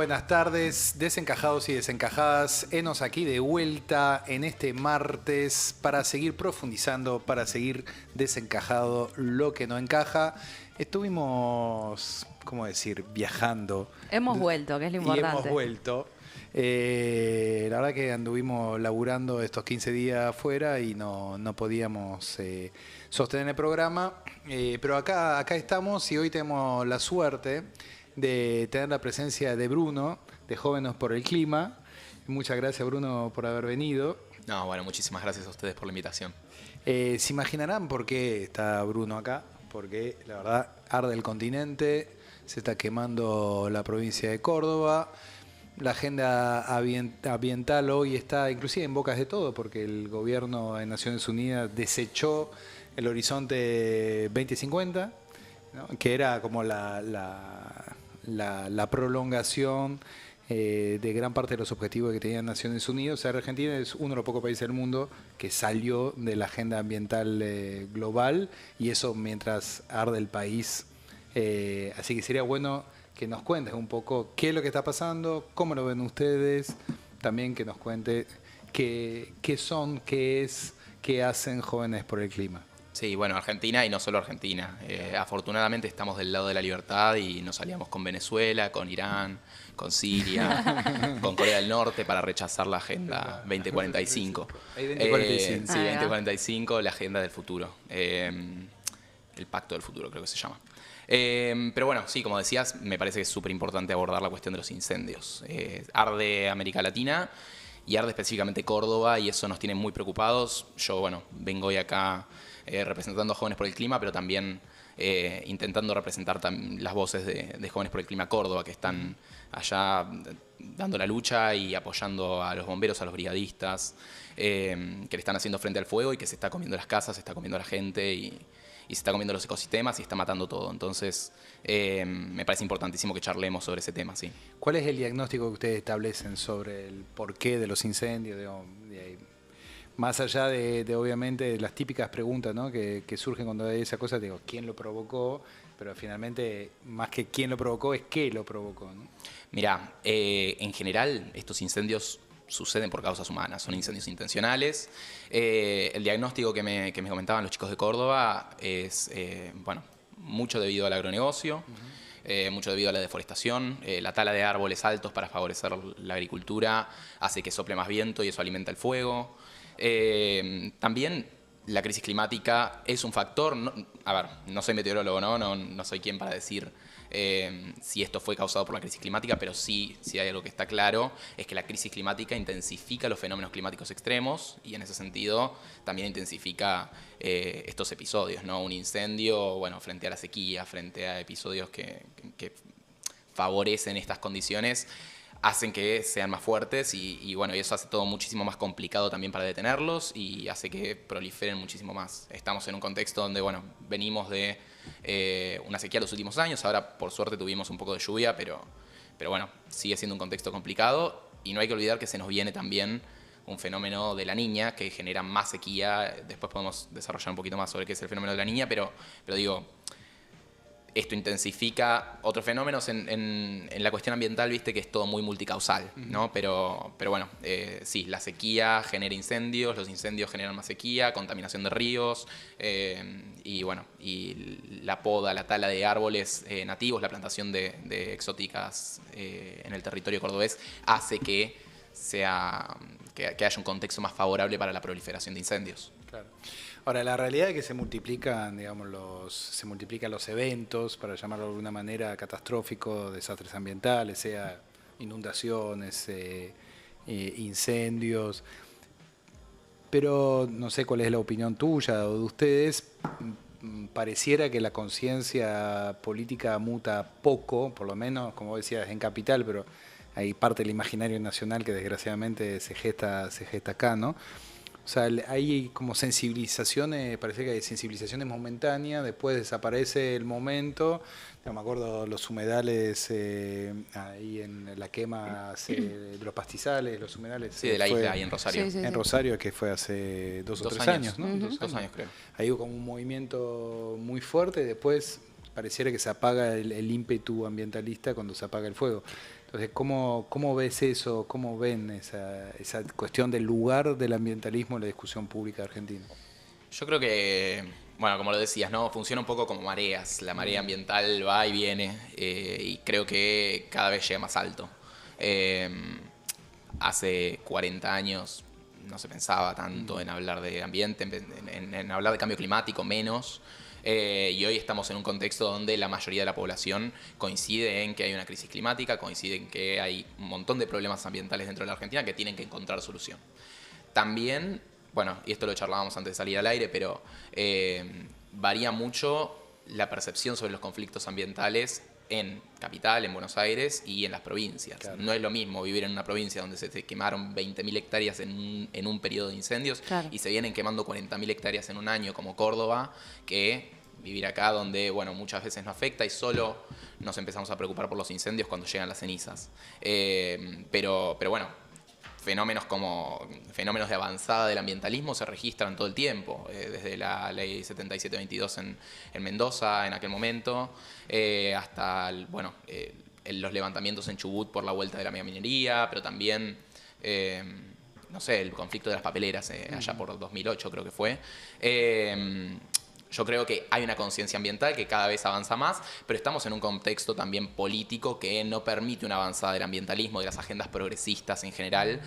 buenas tardes, desencajados y desencajadas. Henos aquí de vuelta en este martes para seguir profundizando, para seguir desencajado lo que no encaja. Estuvimos, ¿cómo decir?, viajando. Hemos vuelto, que es lo Y importante. hemos vuelto. La verdad que anduvimos laburando estos 15 días afuera y no podíamos sostener el programa. Pero acá estamos y hoy tenemos la suerte de tener la presencia de Bruno, de Jóvenes por el Clima. Muchas gracias, Bruno, por haber venido. No, bueno, muchísimas gracias a ustedes por la invitación. Se imaginarán por qué está Bruno acá, porque la verdad arde el continente, se está quemando la provincia de Córdoba. La agenda ambiental hoy está inclusive en bocas de todo, porque el gobierno de Naciones Unidas desechó el horizonte 2050, ¿no?, que era como la prolongación de gran parte de los objetivos que tenía Naciones Unidas. O sea, Argentina es uno de los pocos países del mundo que salió de la agenda ambiental global, y eso mientras arde el país. Así que sería bueno que nos cuentes un poco qué es lo que está pasando, cómo lo ven ustedes, también que nos cuente qué son, qué es, qué hacen Jóvenes por el Clima. Sí, bueno, Argentina y no solo Argentina. Afortunadamente estamos del lado de la libertad y nos aliamos con Venezuela, con Irán, con Siria, con Corea del Norte para rechazar la Agenda 2045. 2045. Sí, 2045, la Agenda del Futuro. El Pacto del Futuro creo que se llama. Pero bueno, sí, como decías, me parece que es súper importante abordar la cuestión de los incendios. Arde América Latina y arde específicamente Córdoba, y eso nos tiene muy preocupados. Yo, bueno, vengo hoy acá representando a Jóvenes por el Clima, pero también intentando representar las voces de Jóvenes por el Clima Córdoba, que están allá dando la lucha y apoyando a los bomberos, a los brigadistas, que le están haciendo frente al fuego y que se está comiendo las casas, se está comiendo a la gente y se está comiendo los ecosistemas y está matando todo. Entonces, me parece importantísimo que charlemos sobre ese tema, sí. ¿Cuál es el diagnóstico que ustedes establecen sobre el porqué de los incendios? Más allá de obviamente, de las típicas preguntas, ¿no?, que surgen cuando hay esa cosa, digo, ¿quién lo provocó? Pero finalmente, más que quién lo provocó, es qué lo provocó, ¿no? Mirá, en general, estos incendios suceden por causas humanas, son incendios intencionales. El diagnóstico que me comentaban los chicos de Córdoba es, bueno, mucho debido al agronegocio, mucho debido a la deforestación. La tala de árboles altos para favorecer la agricultura hace que sople más viento y eso alimenta el fuego. También la crisis climática es un factor. A ver, no soy meteorólogo, no soy quien para decir si esto fue causado por la crisis climática, pero sí hay algo que está claro, es que la crisis climática intensifica los fenómenos climáticos extremos y en ese sentido también intensifica estos episodios, ¿no? Un incendio, bueno, frente a la sequía, frente a episodios que favorecen estas condiciones, hacen que sean más fuertes y bueno, y eso hace todo muchísimo más complicado también para detenerlos y hace que proliferen muchísimo más. Estamos en un contexto donde, bueno, venimos de una sequía los últimos años, ahora por suerte tuvimos un poco de lluvia, pero bueno, sigue siendo un contexto complicado y no hay que olvidar que se nos viene también un fenómeno de la Niña que genera más sequía. Después podemos desarrollar un poquito más sobre qué es el fenómeno de la Niña, pero digo, esto intensifica otros fenómenos en la cuestión ambiental, viste que es todo muy multicausal, ¿no? Pero bueno, sí, la sequía genera incendios, los incendios generan más sequía, contaminación de ríos, y bueno, y la poda, la tala de árboles nativos, la plantación de exóticas en el territorio cordobés hace que haya un contexto más favorable para la proliferación de incendios. Claro. Ahora, la realidad es que se multiplican, digamos, los eventos, para llamarlo de alguna manera, catastróficos, desastres ambientales, sea inundaciones, incendios. Pero no sé cuál es la opinión tuya o de ustedes. Pareciera que la conciencia política muta poco, por lo menos, como decías, en Capital, pero hay parte del imaginario nacional que desgraciadamente se gesta acá, ¿no? O sea, hay como sensibilizaciones, parece que hay sensibilizaciones momentáneas, después desaparece el momento. No, me acuerdo los humedales ahí en la quema de los pastizales, los humedales. Sí, de la isla ahí en Rosario. Sí. En Rosario, que fue hace dos o tres años, ¿no? 2 años creo. Ahí hubo como un movimiento muy fuerte, después pareciera que se apaga el ímpetu ambientalista cuando se apaga el fuego. Entonces, ¿cómo ves eso? ¿Cómo ven esa cuestión del lugar del ambientalismo en la discusión pública argentina? Yo creo que, bueno, como lo decías, ¿no? Funciona un poco como mareas. La marea ambiental va y viene y creo que cada vez llega más alto. Eh, Hace 40 años no se pensaba tanto en hablar de ambiente, en hablar de cambio climático menos. Y hoy estamos en un contexto donde la mayoría de la población coincide en que hay una crisis climática, coincide en que hay un montón de problemas ambientales dentro de la Argentina que tienen que encontrar solución. También, bueno, y esto lo charlábamos antes de salir al aire, pero varía mucho la percepción sobre los conflictos ambientales en Capital, en Buenos Aires y en las provincias. Claro. No es lo mismo vivir en una provincia donde se te quemaron 20.000 hectáreas en un periodo de incendios, claro, y se vienen quemando 40.000 hectáreas en un año como Córdoba, que vivir acá donde, bueno, muchas veces no afecta y solo nos empezamos a preocupar por los incendios cuando llegan las cenizas. Pero bueno, fenómenos de avanzada del ambientalismo se registran todo el tiempo, desde la ley 7722 en Mendoza en aquel momento, hasta los levantamientos en Chubut por la vuelta de la megaminería, pero también, no sé, el conflicto de las papeleras allá por 2008 creo que fue. Yo creo que hay una conciencia ambiental que cada vez avanza más, pero estamos en un contexto también político que no permite una avanzada del ambientalismo, de las agendas progresistas en general,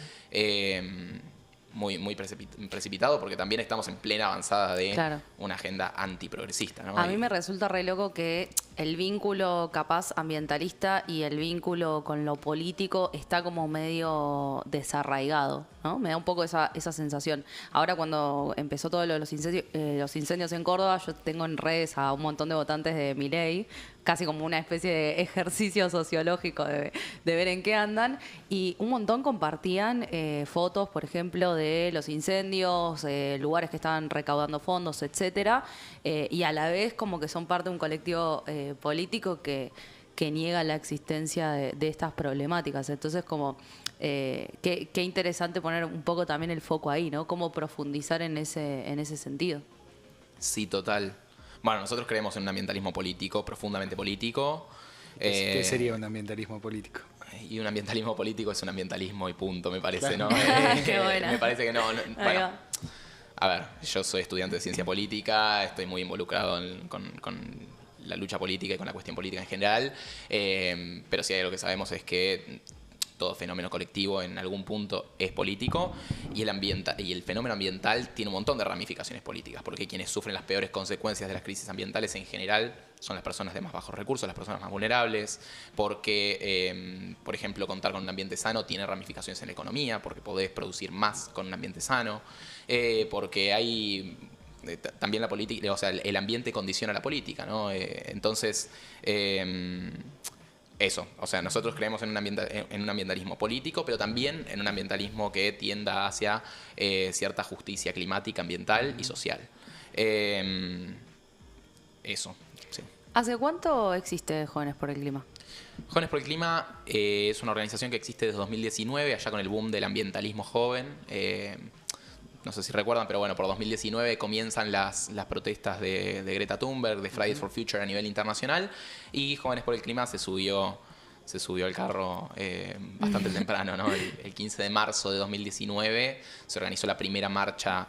muy precipitado, porque también estamos en plena avanzada de, claro, una agenda antiprogresista, ¿no? A mí me resulta re loco que el vínculo capaz ambientalista y el vínculo con lo político está como medio desarraigado, ¿no? Me da un poco esa sensación. Ahora cuando empezó todo lo de los incendios en Córdoba, yo tengo en redes a un montón de votantes de Milei, casi como una especie de ejercicio sociológico de ver en qué andan, y un montón compartían fotos, por ejemplo, de los incendios, lugares que estaban recaudando fondos, etcétera, y a la vez como que son parte de un colectivo político que niega la existencia de estas problemáticas. Entonces, como qué interesante poner un poco también el foco ahí, ¿no? Cómo profundizar en ese sentido. Sí, total. Bueno, nosotros creemos en un ambientalismo político, profundamente político. ¿Qué sería un ambientalismo político? Y un ambientalismo político es un ambientalismo y punto, me parece, claro, ¿no? Qué buena. Me parece que no. Bueno, a ver, yo soy estudiante de ciencia política, estoy muy involucrado con la lucha política y con la cuestión política en general, pero sí, lo que sabemos es que todo fenómeno colectivo en algún punto es político y el fenómeno ambiental tiene un montón de ramificaciones políticas, porque quienes sufren las peores consecuencias de las crisis ambientales en general son las personas de más bajos recursos, las personas más vulnerables, porque, por ejemplo, contar con un ambiente sano tiene ramificaciones en la economía, porque podés producir más con un ambiente sano, porque hay también la política, o sea, el ambiente condiciona la política, ¿no? Entonces, eso, o sea, nosotros creemos en un ambientalismo político, pero también en un ambientalismo que tienda hacia cierta justicia climática, ambiental y social. Eso, sí. ¿Hace cuánto existe Jóvenes por el Clima? Jóvenes por el Clima es una organización que existe desde 2019, allá con el boom del ambientalismo joven. No sé si recuerdan, pero bueno, por 2019 comienzan las protestas de Greta Thunberg, de Fridays for Future a nivel internacional, y Jóvenes por el Clima se subió al carro bastante temprano, ¿no? El 15 de marzo de 2019 se organizó la primera marcha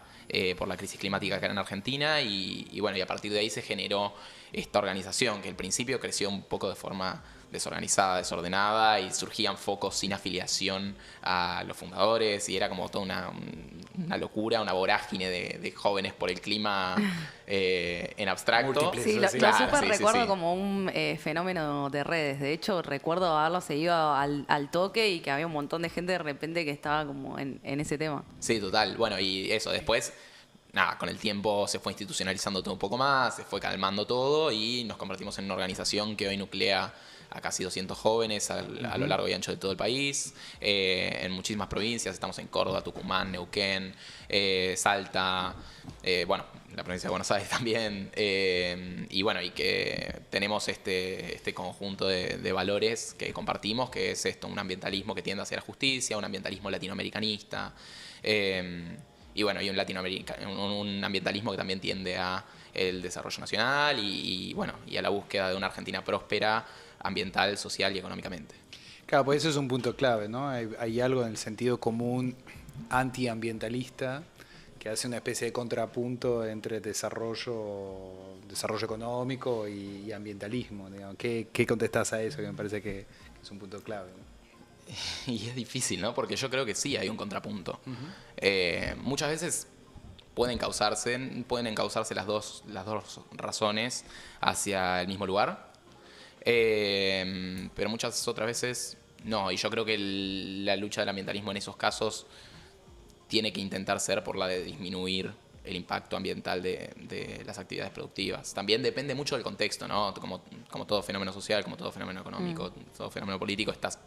por la crisis climática acá en Argentina y bueno, y a partir de ahí se generó esta organización que al principio creció un poco de forma desorganizada, desordenada, y surgían focos sin afiliación a los fundadores y era como toda una locura, una vorágine de jóvenes por el clima en abstracto. Sí, lo súper recuerdo como un fenómeno de redes. De hecho, recuerdo haberlo seguido al toque y que había un montón de gente de repente que estaba como en ese tema. Sí, total. Bueno, y eso, después, nada, con el tiempo se fue institucionalizando todo un poco más, se fue calmando todo y nos convertimos en una organización que hoy nuclea a casi 200 jóvenes a lo largo y ancho de todo el país, en muchísimas provincias. Estamos en Córdoba, Tucumán, Neuquén, Salta, bueno, la provincia de Buenos Aires también, y bueno, y que tenemos este conjunto de valores que compartimos, que es esto, un ambientalismo que tiende hacia la justicia, un ambientalismo latinoamericanista, y bueno, y un ambientalismo que también tiende a el desarrollo nacional y bueno, y a la búsqueda de una Argentina próspera, ambiental, social y económicamente. Claro, pues eso es un punto clave, ¿no? Hay algo en el sentido común antiambientalista que hace una especie de contrapunto entre desarrollo económico y ambientalismo. Digamos. ¿Qué contestás a eso? Que me parece que es un punto clave, ¿no? Y es difícil, ¿no? Porque yo creo que sí hay un contrapunto. Muchas veces pueden encauzarse las dos razones hacia el mismo lugar, pero muchas otras veces no. Y yo creo que la lucha del ambientalismo en esos casos tiene que intentar ser por la de disminuir el impacto ambiental de las actividades productivas. También depende mucho del contexto, ¿no? Como todo fenómeno social, como todo fenómeno económico, todo fenómeno político, estás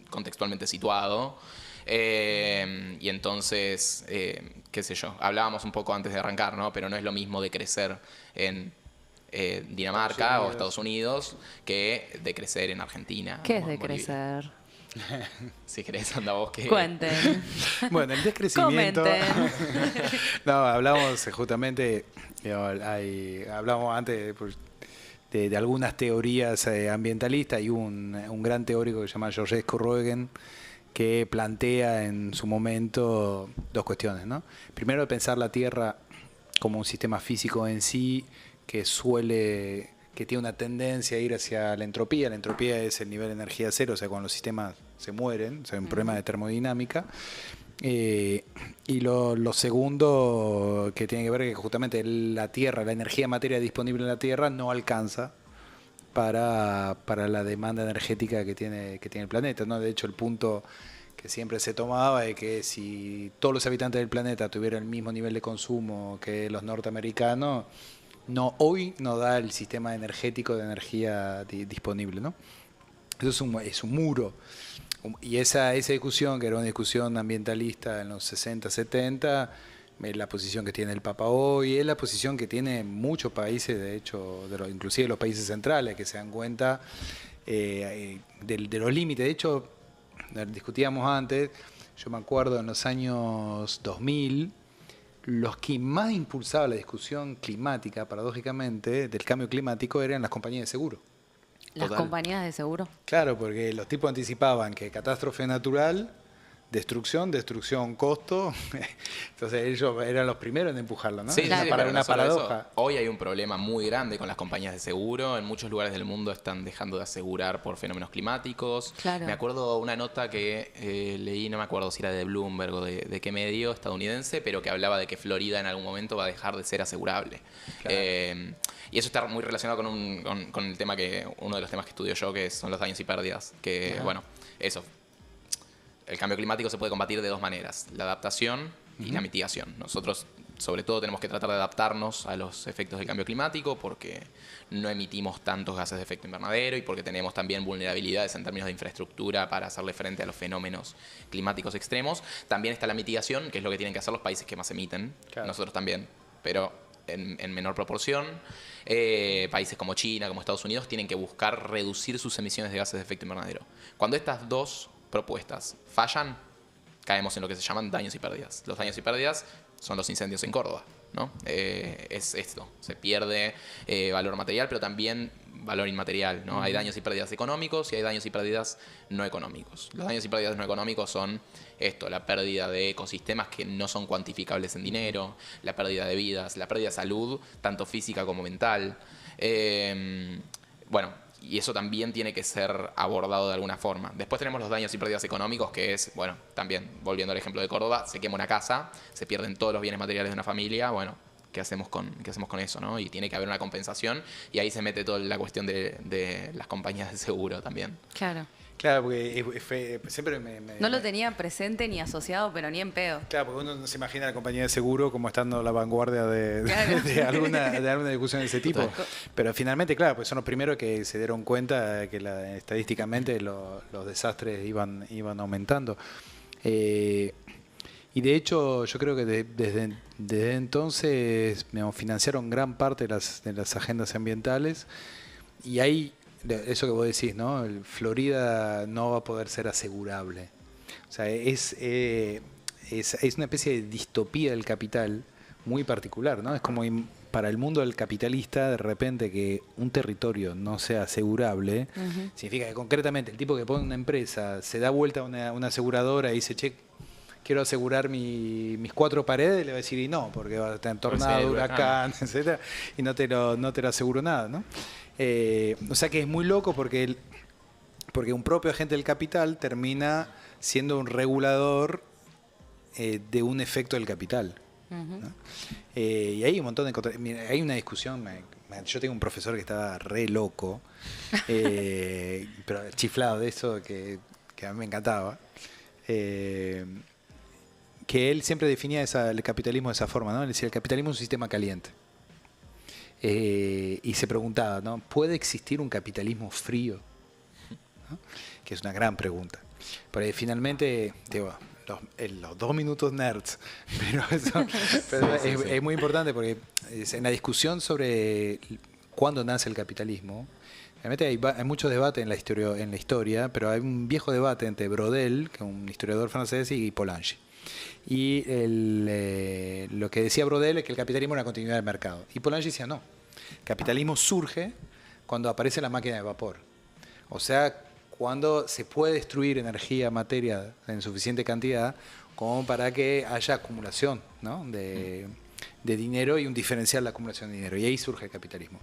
contextualmente situado. Y entonces, qué sé yo, hablábamos un poco antes de arrancar, ¿no? Pero no es lo mismo de crecer en Dinamarca o Estados Unidos que de crecer en Argentina. ¿Qué es o de en Bolivia. crecer? Si querés, anda vos que... Cuenten. Bueno, el descrecimiento... Comenten. No, hablamos justamente, hablamos antes de algunas teorías ambientalistas y un gran teórico que se llama Georges Corroegen que plantea en su momento dos cuestiones, ¿no? Primero, pensar la Tierra como un sistema físico en sí que tiene una tendencia a ir hacia la entropía. La entropía es el nivel de energía cero, o sea, cuando los sistemas se mueren, o sea, un problema de termodinámica. Y lo segundo que tiene que ver es que justamente la Tierra, la energía materia disponible en la Tierra no alcanza para la demanda energética que tiene el planeta, ¿no? De hecho, el punto que siempre se tomaba es que si todos los habitantes del planeta tuvieran el mismo nivel de consumo que los norteamericanos, hoy no da el sistema energético de energía disponible, ¿no? Eso es un muro. Y esa discusión, que era una discusión ambientalista en los 60, 70, es la posición que tiene el Papa hoy, es la posición que tienen muchos países, de hecho, inclusive los países centrales, que se dan cuenta de los límites. De hecho, discutíamos antes, yo me acuerdo en los años 2000, los que más impulsaban la discusión climática, paradójicamente, del cambio climático, eran las compañías de seguro. Las Total. compañías de seguro. Claro, porque los tipos anticipaban que catástrofe natural, destrucción, costo. Entonces ellos eran los primeros en empujarlo, ¿no? Sí, Claro. pero Una no solo paradoja. eso. Hoy hay un problema muy grande con las compañías de seguro. En muchos lugares del mundo están dejando de asegurar por fenómenos climáticos. Claro. Me acuerdo una nota que leí, no me acuerdo si era de Bloomberg o de qué medio estadounidense, pero que hablaba de que Florida en algún momento va a dejar de ser asegurable. Claro. Y eso está muy relacionado con el tema uno de los temas que estudio yo, que son los daños y pérdidas. Que, bueno, eso. El cambio climático se puede combatir de dos maneras, la adaptación y la mitigación. Nosotros, sobre todo, tenemos que tratar de adaptarnos a los efectos del cambio climático porque no emitimos tantos gases de efecto invernadero y porque tenemos también vulnerabilidades en términos de infraestructura para hacerle frente a los fenómenos climáticos extremos. También está la mitigación, que es lo que tienen que hacer los países que más emiten, Claro. Nosotros también, pero en menor proporción. Países como China, como Estados Unidos, tienen que buscar reducir sus emisiones de gases de efecto invernadero. Cuando estas dos propuestas fallan, caemos en lo que se llaman daños y pérdidas. Los daños y pérdidas son los incendios en Córdoba, ¿no? Es esto, se pierde valor material, pero también valor inmaterial, ¿no? Hay daños y pérdidas económicos y hay daños y pérdidas no económicos. Los daños y pérdidas no económicos son esto, la pérdida de ecosistemas que no son cuantificables en dinero, la pérdida de vidas, la pérdida de salud, tanto física como mental. Bueno, y eso también tiene que ser abordado de alguna forma. Después tenemos los daños y pérdidas económicos, que es, bueno, también, volviendo al ejemplo de Córdoba, se quema una casa, se pierden todos los bienes materiales de una familia, bueno, ¿qué hacemos con eso, no? Y tiene que haber una compensación, y ahí se mete toda la cuestión de las compañías de seguro también. Claro. Claro, porque siempre No lo tenía presente ni asociado, pero ni en pedo. Claro, porque uno no se imagina a la compañía de seguro como estando a la vanguardia de alguna discusión de ese tipo. Pero finalmente, claro, pues son los primeros que se dieron cuenta que estadísticamente los desastres iban aumentando. Y de hecho, yo creo que desde entonces financiaron gran parte de las agendas ambientales y hay eso que vos decís, ¿no? Florida no va a poder ser asegurable. O sea, es una especie de distopía del capital muy particular, ¿no? Es como para el mundo del capitalista, de repente que un territorio no sea asegurable, significa que concretamente el tipo que pone una empresa se da vuelta a una aseguradora y dice, che, quiero asegurar mis 4 paredes, le va a decir, y no, porque va a tener tornado, huracán, etcétera, y no te lo aseguro nada, ¿no? O sea que es muy loco porque un propio agente del capital termina siendo un regulador de un efecto del capital. ¿No? Y hay un montón de... Mira, hay una discusión, yo tengo un profesor que estaba re loco, pero chiflado de eso, que a mí me encantaba, que él siempre definía el capitalismo de esa forma, ¿no? Él decía, el capitalismo es un sistema caliente. Y se preguntaba, ¿no? ¿Puede existir un capitalismo frío? ¿No? Que es una gran pregunta. Porque finalmente, digo, los 2 minutos nerds, pero es muy importante porque en la discusión sobre cuándo nace el capitalismo, realmente hay mucho debate en la historia, pero hay un viejo debate entre Brodel, que es un historiador francés, y Polanyi. Y lo que decía Brodel es que el capitalismo era la continuidad del mercado. Y Polanyi decía, no, el capitalismo surge cuando aparece la máquina de vapor. O sea, cuando se puede destruir energía, materia en suficiente cantidad como para que haya acumulación, ¿no? de dinero y un diferencial de la acumulación de dinero. Y ahí surge el capitalismo.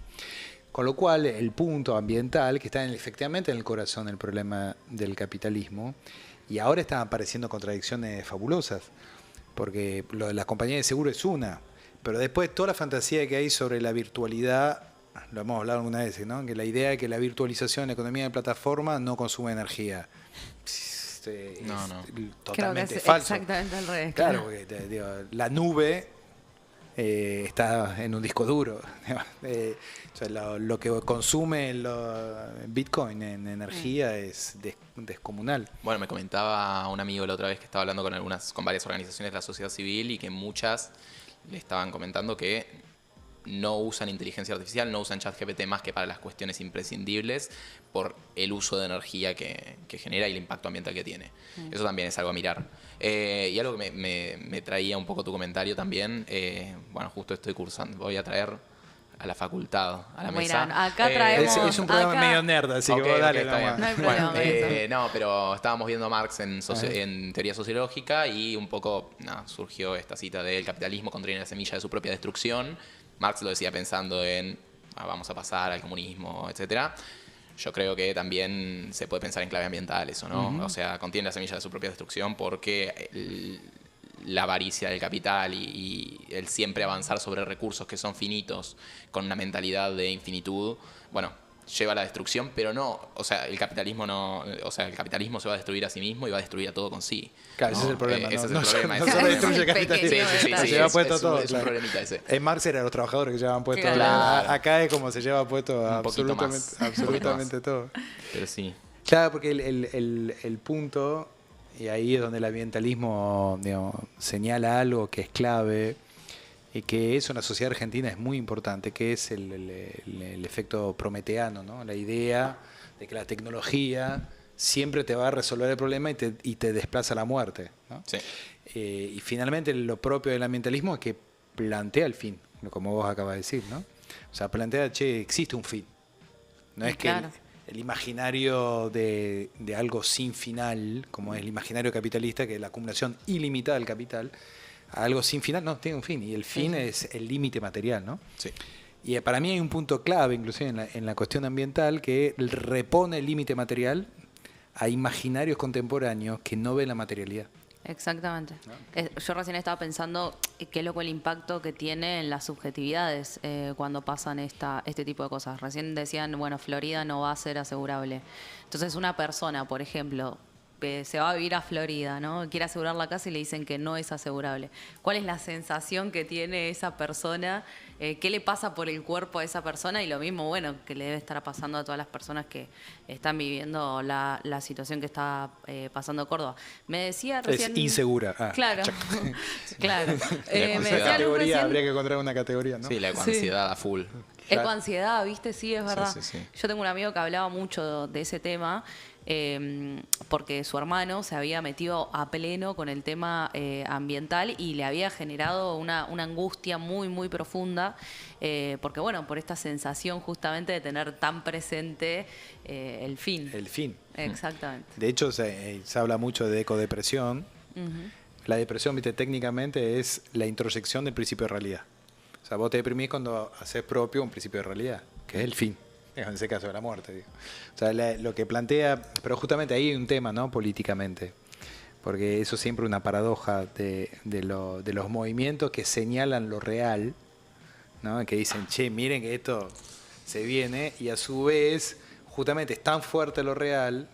Con lo cual, el punto ambiental, que está efectivamente en el corazón del problema del capitalismo, y ahora están apareciendo contradicciones fabulosas, porque lo de las compañías de seguro es una, pero después toda la fantasía que hay sobre la virtualidad, lo hemos hablado alguna vez, ¿no? Que la idea de que la virtualización, la economía de plataforma no consume energía. No. Totalmente creo que es falso. Exactamente al revés. Claro, porque la nube está en un disco duro. O sea, lo que consume Bitcoin en energía es descomunal. Bueno, me comentaba un amigo la otra vez que estaba hablando con varias organizaciones de la sociedad civil y que muchas le estaban comentando que no usan inteligencia artificial, no usan ChatGPT más que para las cuestiones imprescindibles por el uso de energía que genera y el impacto ambiental que tiene. Eso también es algo a mirar. Y algo que me traía un poco tu comentario también, bueno, justo estoy cursando, voy a traer a la facultad, a la mesa. Acá traemos... Es un programa medio nerd, así que vos dale. Está bien. No hay problema. No, pero estábamos viendo a Marx en teoría sociológica y un poco surgió esta cita de el capitalismo contiene la semilla de su propia destrucción. Marx lo decía pensando en vamos a pasar al comunismo, etcétera. Yo creo que también se puede pensar en clave ambiental eso, ¿no? O sea, contiene la semilla de su propia destrucción porque la avaricia del capital y el siempre avanzar sobre recursos que son finitos con una mentalidad de infinitud, bueno, lleva a la destrucción, pero no, o sea, el capitalismo se va a destruir a sí mismo y va a destruir a todo con sí. Claro, ¿no? ese es el problema. Ese es No el problema. se destruye el capitalismo. Sí, se lleva puesto todo. Es un problemita ese. En Marx eran los trabajadores que llevaban puesto. Claro. Acá es como se lleva puesto absolutamente todo. Pero sí. Claro, porque el punto, y ahí es donde el ambientalismo, digamos, señala algo que es clave y que eso en la sociedad argentina es muy importante, que es el efecto prometeano, ¿no? La idea de que la tecnología siempre te va a resolver el problema y te desplaza a la muerte, ¿no? Sí. Y finalmente lo propio del ambientalismo es que plantea el fin, como vos acabas de decir, ¿no? O sea, plantea, che, existe un fin. No es que el imaginario de algo sin final, como es el imaginario capitalista, que es la acumulación ilimitada del capital, a algo sin final, no, tiene un fin. Y el fin es el límite material, ¿no? Sí. Y para mí hay un punto clave, inclusive en la cuestión ambiental, que repone el límite material a imaginarios contemporáneos que no ven la materialidad. Exactamente. Yo recién estaba pensando qué loco el impacto que tiene en las subjetividades cuando pasan este tipo de cosas. Recién decían, bueno, Florida no va a ser asegurable. Entonces una persona, por ejemplo, se va a vivir a Florida, ¿no? Quiere asegurar la casa y le dicen que no es asegurable. ¿Cuál es la sensación que tiene esa persona? ¿Qué le pasa por el cuerpo a esa persona? Y lo mismo, bueno, que le debe estar pasando a todas las personas que están viviendo la situación que está pasando Córdoba. Me decía recién... Es insegura. Claro, claro. Me decía categoría, habría que encontrar una categoría, ¿no? Sí, la ecoansiedad a full. Ecoansiedad, ¿viste? Sí, es verdad. Sí. Yo tengo un amigo que hablaba mucho de ese tema porque su hermano se había metido a pleno con el tema ambiental y le había generado una angustia muy, muy profunda, porque bueno, por esta sensación justamente de tener tan presente el fin. El fin. Exactamente. De hecho, se habla mucho de ecodepresión. La depresión, viste, técnicamente es la introyección del principio de realidad. O sea, vos te deprimís cuando haces propio un principio de realidad, que es el fin. En ese caso de la muerte, digo. O sea, lo que plantea, pero justamente ahí hay un tema, ¿no? Políticamente. Porque eso es siempre una paradoja de los movimientos que señalan lo real, ¿no? Que dicen, che, miren que esto se viene, y a su vez, justamente es tan fuerte lo real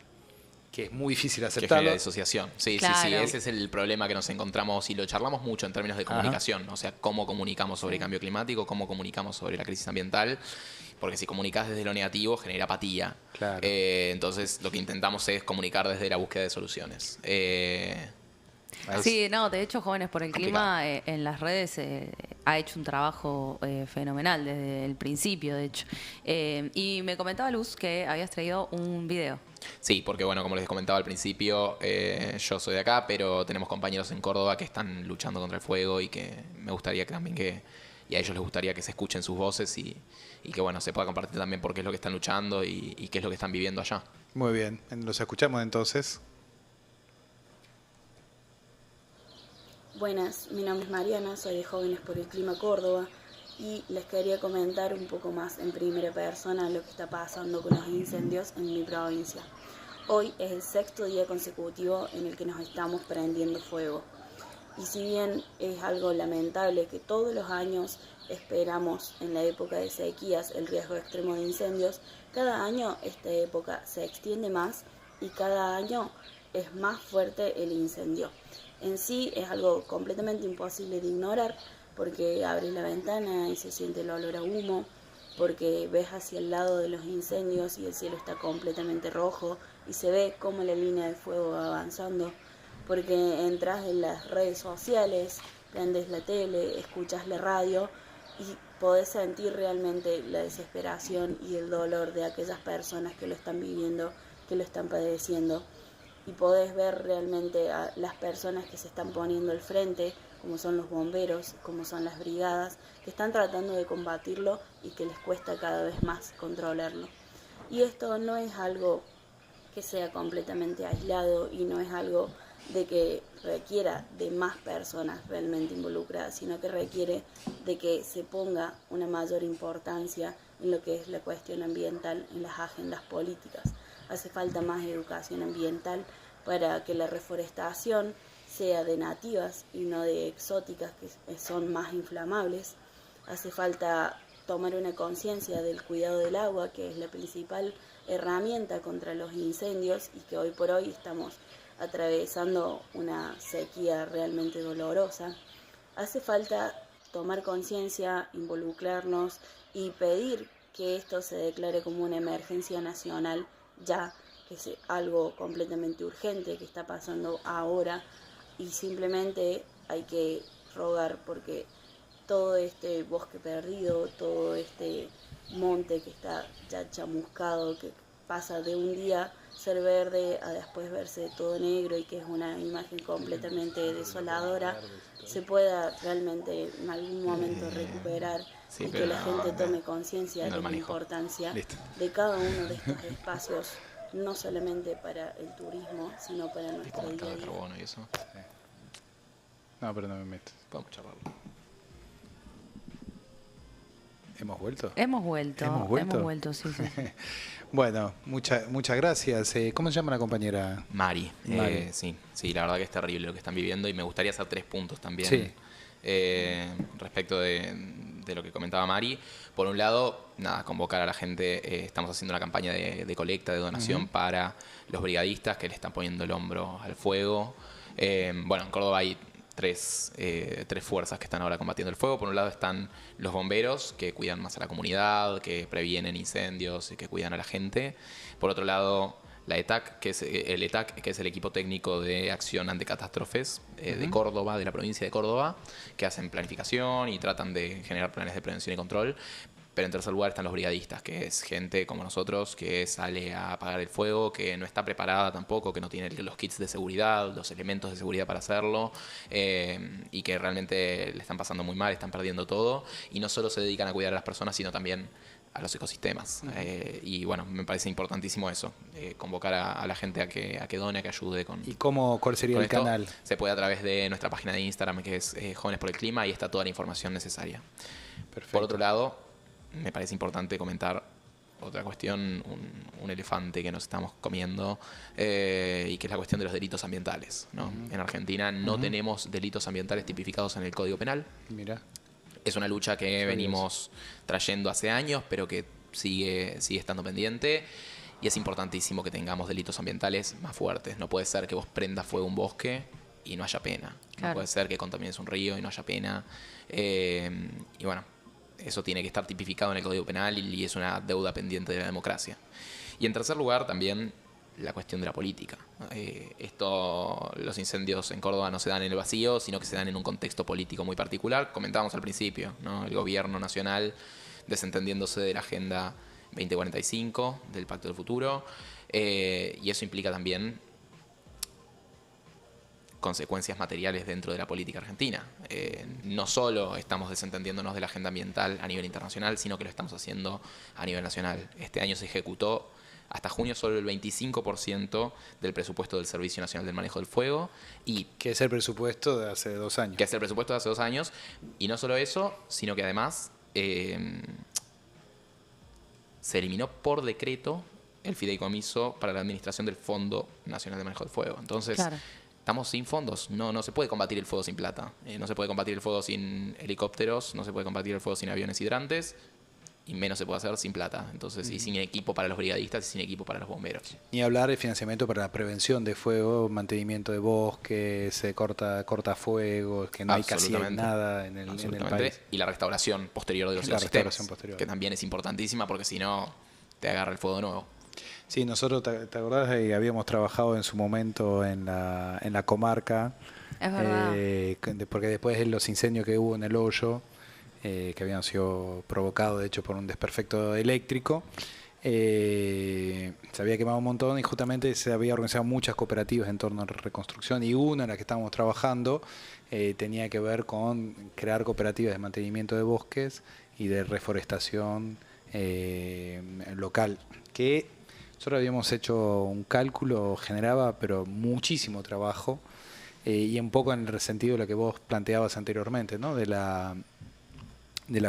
que es muy difícil aceptarlo. Que genera disociación. Sí, claro. sí, ese es el problema que nos encontramos y lo charlamos mucho en términos de comunicación. O sea, cómo comunicamos sobre el cambio climático, cómo comunicamos sobre la crisis ambiental, porque si comunicás desde lo negativo genera apatía. Claro. Entonces lo que intentamos es comunicar desde la búsqueda de soluciones. Sí, no, de hecho Jóvenes por el Clima en las redes ha hecho un trabajo fenomenal desde el principio, de hecho. Y me comentaba Luz que habías traído un video. Sí, porque bueno, como les comentaba al principio, yo soy de acá, pero tenemos compañeros en Córdoba que están luchando contra el fuego y que me gustaría que también y a ellos les gustaría que se escuchen sus voces y que bueno, se pueda compartir también por qué es lo que están luchando y qué es lo que están viviendo allá. Muy bien, los escuchamos entonces. Buenas, mi nombre es Mariana, soy de Jóvenes por el Clima Córdoba y les quería comentar un poco más en primera persona lo que está pasando con los incendios en mi provincia. Hoy es el 6º día consecutivo en el que nos estamos prendiendo fuego. Y si bien es algo lamentable que todos los años esperamos en la época de sequías el riesgo extremo de incendios, cada año esta época se extiende más y cada año es más fuerte el incendio. En sí es algo completamente imposible de ignorar porque abres la ventana y se siente el olor a humo, porque ves hacia el lado de los incendios y el cielo está completamente rojo y se ve cómo la línea de fuego va avanzando, porque entras en las redes sociales, prendes la tele, escuchas la radio y podés sentir realmente la desesperación y el dolor de aquellas personas que lo están viviendo, que lo están padeciendo. Y podés ver realmente a las personas que se están poniendo al frente, como son los bomberos, como son las brigadas, que están tratando de combatirlo y que les cuesta cada vez más controlarlo. Y esto no es algo que sea completamente aislado y no es algo de que requiera de más personas realmente involucradas, sino que requiere de que se ponga una mayor importancia en lo que es la cuestión ambiental en las agendas políticas. Hace falta más educación ambiental para que la reforestación sea de nativas y no de exóticas que son más inflamables. Hace falta tomar una conciencia del cuidado del agua, que es la principal herramienta contra los incendios y que hoy por hoy estamos atravesando una sequía realmente dolorosa. Hace falta tomar conciencia, involucrarnos y pedir que esto se declare como una emergencia nacional ya, que es algo completamente urgente que está pasando ahora y simplemente hay que rogar porque todo este bosque perdido, todo este monte que está ya chamuscado, que pasa de un día ser verde a después verse todo negro y que es una imagen completamente desoladora, se pueda realmente en algún momento recuperar y que la gente tome conciencia de la importancia de cada uno de estos espacios, no solamente para el turismo, sino para nuestro día a día. Carbono y eso. Sí. No, pero no me meto. Podemos charlarlo. ¿Hemos vuelto? Hemos vuelto, sí. Bueno, muchas gracias. ¿Cómo se llama la compañera? Mari. Mari. Sí, la verdad que es terrible lo que están viviendo y me gustaría hacer 3 puntos también. Sí. Respecto de lo que comentaba Mari. Por un lado, convocar a la gente. Estamos haciendo una campaña de colecta, de donación para los brigadistas que le están poniendo el hombro al fuego. Bueno, en Córdoba hay tres fuerzas que están ahora combatiendo el fuego. Por un lado están los bomberos, que cuidan más a la comunidad, que previenen incendios y que cuidan a la gente. Por otro lado, la ETAC, que es el equipo técnico de acción ante catástrofes de Córdoba, de la provincia de Córdoba, que hacen planificación y tratan de generar planes de prevención y control. Pero en tercer lugar están los brigadistas, que es gente como nosotros que sale a apagar el fuego, que no está preparada tampoco, que no tiene los kits de seguridad, los elementos de seguridad para hacerlo, y que realmente le están pasando muy mal, están perdiendo todo. Y no solo se dedican a cuidar a las personas, sino también a los ecosistemas. Y bueno, me parece importantísimo eso, convocar a la gente a que done, a que ayude con... ¿Y cuál sería con el esto. canal? Se puede a través de nuestra página de Instagram, que es Jóvenes por el Clima, y está toda la información necesaria. Perfecto. Por otro lado, me parece importante comentar otra cuestión, un elefante que nos estamos comiendo, y que es la cuestión de los delitos ambientales, ¿no? En Argentina no tenemos delitos ambientales tipificados en el Código Penal. Mira. Es una lucha que venimos trayendo hace años, pero que sigue estando pendiente. Y es importantísimo que tengamos delitos ambientales más fuertes. No puede ser que vos prendas fuego a un bosque y no haya pena. Claro. No puede ser que contamines un río y no haya pena. Y bueno, eso tiene que estar tipificado en el Código Penal y es una deuda pendiente de la democracia. Y en tercer lugar, también la cuestión de la política. Los incendios en Córdoba no se dan en el vacío, sino que se dan en un contexto político muy particular. Comentábamos al principio, ¿no? El gobierno nacional desentendiéndose de la Agenda 2045, del Pacto del Futuro, y eso implica también consecuencias materiales dentro de la política argentina. No solo estamos desentendiéndonos de la agenda ambiental a nivel internacional, sino que lo estamos haciendo a nivel nacional. Este año se ejecutó hasta junio solo el 25% del presupuesto del Servicio Nacional del Manejo del Fuego, y Que es el presupuesto de hace 2 años. que es el presupuesto de hace 2 años, y no solo eso, sino que además se eliminó por decreto el fideicomiso para la administración del Fondo Nacional de Manejo del Fuego. Entonces, Claro. estamos sin fondos. No se puede combatir el fuego sin plata. No se puede combatir el fuego sin helicópteros, no se puede combatir el fuego sin aviones hidrantes, y menos se puede hacer sin plata. Entonces, y sin equipo para los brigadistas y sin equipo para los bomberos. Ni hablar de financiamiento para la prevención de fuego, mantenimiento de bosques, cortafuegos, que no hay casi Absolutamente. nada en el Absolutamente. país. Y la restauración posterior de los La ecosistemas, restauración posterior. que también es importantísima, porque si no, te agarra el fuego de nuevo. Sí, nosotros, ¿te acordás? Habíamos trabajado en su momento en la comarca, Es verdad. porque después de los incendios que hubo en el Hoyo, que habían sido provocados de hecho por un desperfecto eléctrico, se había quemado un montón y justamente se había organizado muchas cooperativas en torno a la reconstrucción, y una en la que estábamos trabajando tenía que ver con crear cooperativas de mantenimiento de bosques y de reforestación local, que nosotros habíamos hecho un cálculo, generaba pero muchísimo trabajo, y un poco en el sentido de lo que vos planteabas anteriormente, ¿no? de la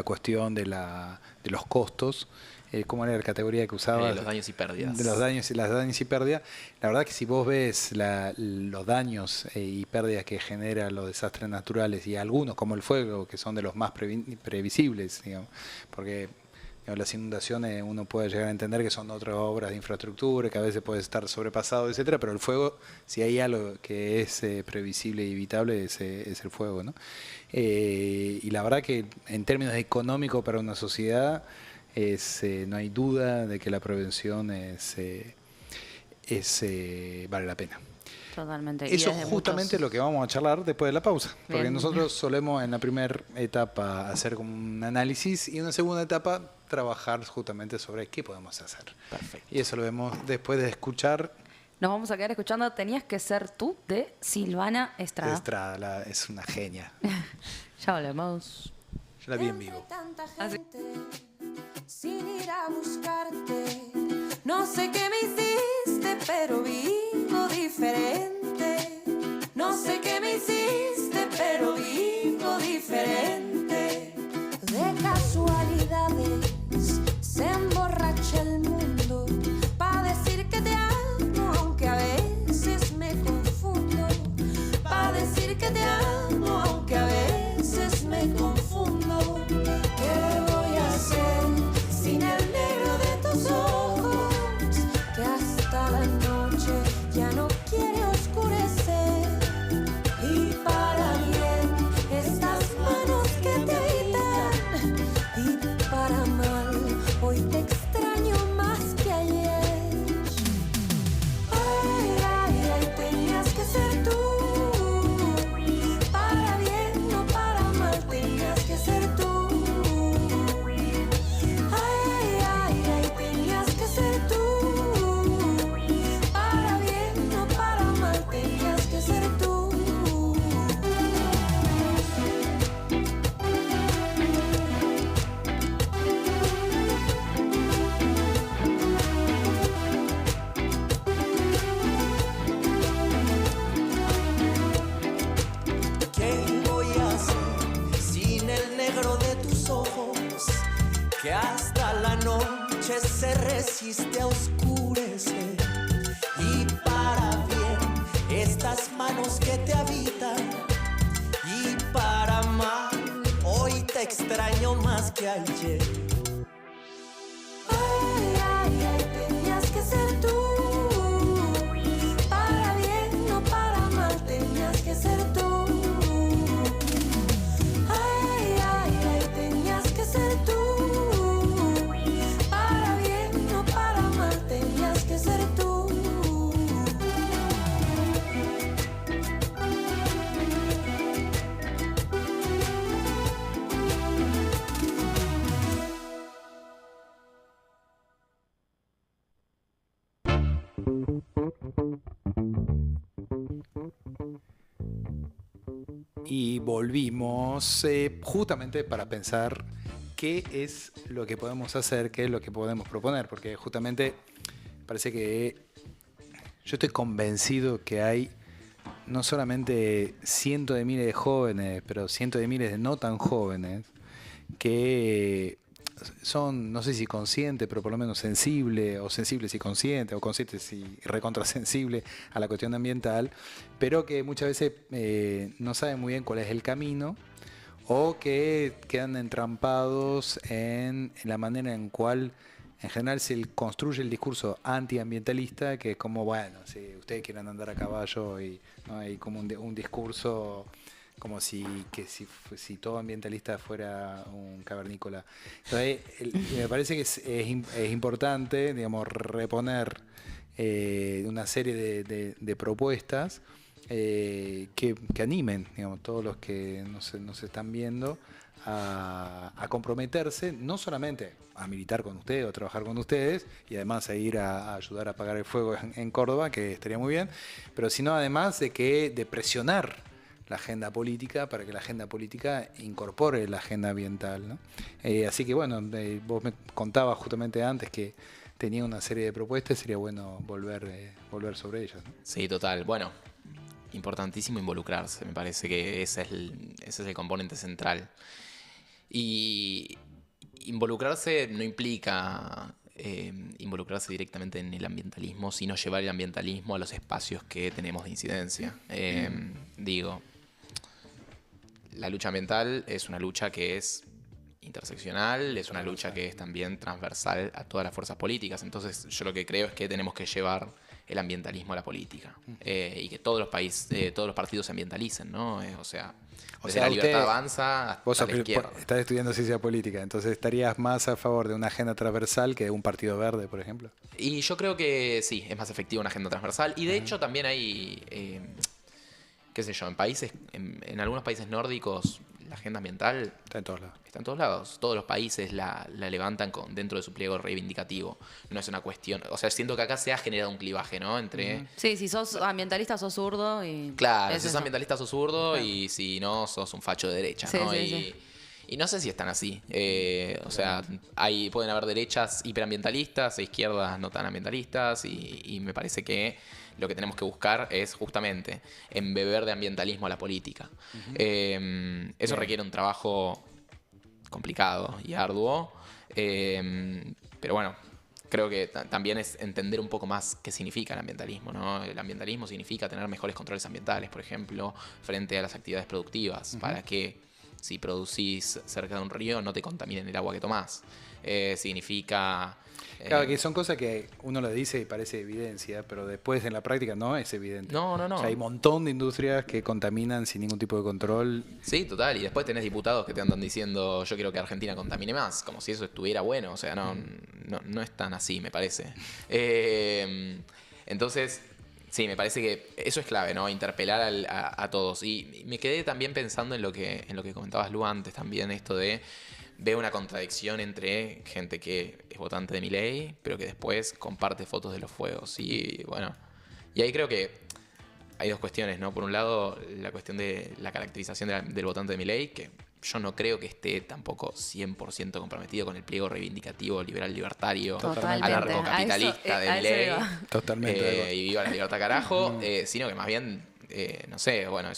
cuestión de los costos. ¿Cómo era la categoría que usabas? Los daños y pérdidas. De los daños y las daños y pérdidas. La verdad que si vos ves los daños y pérdidas que generan los desastres naturales, y algunos como el fuego, que son de los más previsibles, digamos, porque las inundaciones uno puede llegar a entender que son otras obras de infraestructura, que a veces puede estar sobrepasado, etcétera, pero el fuego, si hay algo que es previsible y evitable, es el fuego, ¿no? Y la verdad que en términos económicos para una sociedad no hay duda de que la prevención vale la pena. Totalmente. Y Eso es desde justamente muchos- lo que vamos a charlar después de la pausa. Porque Bien. nosotros solemos en la primera etapa hacer como un análisis, y en una segunda etapa trabajar justamente sobre qué podemos hacer. Perfecto. Y eso lo vemos después de escuchar Nos vamos a quedar escuchando Tenías que ser tú de Silvana Estrada. Estrada, es una genia. Ya volvemos. Yo la vi en vivo. Tanta Ah, sí. gente sin ir a buscarte. No sé qué me hiciste, pero vivo diferente. No sé qué me hiciste, pero vivo diferente. De casualidades se emborracha el mundo pa' decir que te amo, aunque a veces me confundo. Pa' decir que te amo, aunque a veces me confundo. ¿Qué voy a hacer sin el negro de tus ojos? se resiste a oscurecer. Y para bien, estas manos que te habitan. Y para mal, hoy te extraño más que ayer. Ay, ay, ay, tenías que ser tú. Para bien, no para mal, tenías que ser tú. Ay, ay, ay, tenías que ser tú. Para bien, no para mal, tenías que ser tú. Y volvimos justamente para pensar qué es lo que podemos hacer, qué es lo que podemos proponer, porque justamente parece que yo estoy convencido que hay no solamente cientos de miles de jóvenes, pero cientos de miles de no tan jóvenes que son, no sé si conscientes, pero por lo menos sensibles, o sensibles y conscientes, o conscientes y recontrasensibles a la cuestión ambiental, pero que muchas veces no saben muy bien cuál es el camino, o que quedan entrampados en la manera en cual en general se construye el discurso antiambientalista, que es como, bueno, si ustedes quieren andar a caballo, y ¿no? Hay como un discurso como si todo ambientalista fuera un cavernícola. Entonces, me parece que es importante, digamos, reponer una serie de propuestas que animen, digamos, todos los que nos están viendo a comprometerse, no solamente a militar con ustedes o a trabajar con ustedes, y además a ir a ayudar a apagar el fuego en Córdoba, que estaría muy bien, pero sino además de presionar la agenda política para que la agenda política incorpore la agenda ambiental, ¿no? Así que bueno, vos me contabas justamente antes que tenía una serie de propuestas, sería bueno volver sobre ellas, ¿no? Sí, total. Bueno, importantísimo involucrarse, me parece que ese es el componente central. Y involucrarse no implica involucrarse directamente en el ambientalismo, sino llevar el ambientalismo a los espacios que tenemos de incidencia. Digo, la lucha ambiental es una lucha que es interseccional, es una lucha que es también transversal a todas las fuerzas políticas. Entonces yo lo que creo es que tenemos que llevar el ambientalismo a la política, y que todos los partidos se ambientalicen, ¿no? O sea, la Libertad Avanza hasta la izquierda. Estás estudiando ciencia política, entonces estarías más a favor de una agenda transversal que de un partido verde, por ejemplo. Y yo creo que sí, es más efectiva una agenda transversal. Y de hecho también hay, qué sé yo, en algunos países nórdicos la agenda ambiental está en todos lados. Está en todos lados. Todos los países la levantan dentro de su pliego reivindicativo. No es una cuestión. O sea, siento que acá se ha generado un clivaje, ¿no? Entre. Sí, si sos ambientalista sos zurdo y. Claro, si sos ambientalista sos zurdo, claro. Y si no, sos un facho de derecha, sí, ¿no? Sí. Y no sé si están así. O sea, pueden haber derechas hiperambientalistas e izquierdas no tan ambientalistas. Y me parece que lo que tenemos que buscar es justamente embeber de ambientalismo a la política. Eso requiere un trabajo complicado y arduo. Pero bueno, creo que también es entender un poco más qué significa el ambientalismo, ¿no? El ambientalismo significa tener mejores controles ambientales, por ejemplo, frente a las actividades productivas, para que si producís cerca de un río no te contaminen el agua que tomás. Significa... Claro, que son cosas que uno lo dice y parece evidencia, pero después en la práctica no es evidente. No. O sea, hay un montón de industrias que contaminan sin ningún tipo de control. Sí, total. Y después tenés diputados que te andan diciendo yo quiero que Argentina contamine más, como si eso estuviera bueno. O sea, no es tan así, me parece. Entonces, sí, me parece que eso es clave, ¿no? Interpelar a todos. Y me quedé también pensando en lo que comentabas, Lu, antes también, esto de... Veo una contradicción entre gente que es votante de Milei, pero que después comparte fotos de los fuegos. Y bueno, y ahí creo que hay dos cuestiones, ¿no? Por un lado, la cuestión de la caracterización del votante de Milei, que yo no creo que esté tampoco 100% comprometido con el pliego reivindicativo liberal libertario, anarcocapitalista de Milei. Totalmente. Y viva la libertad carajo, sino que más bien, no sé, bueno,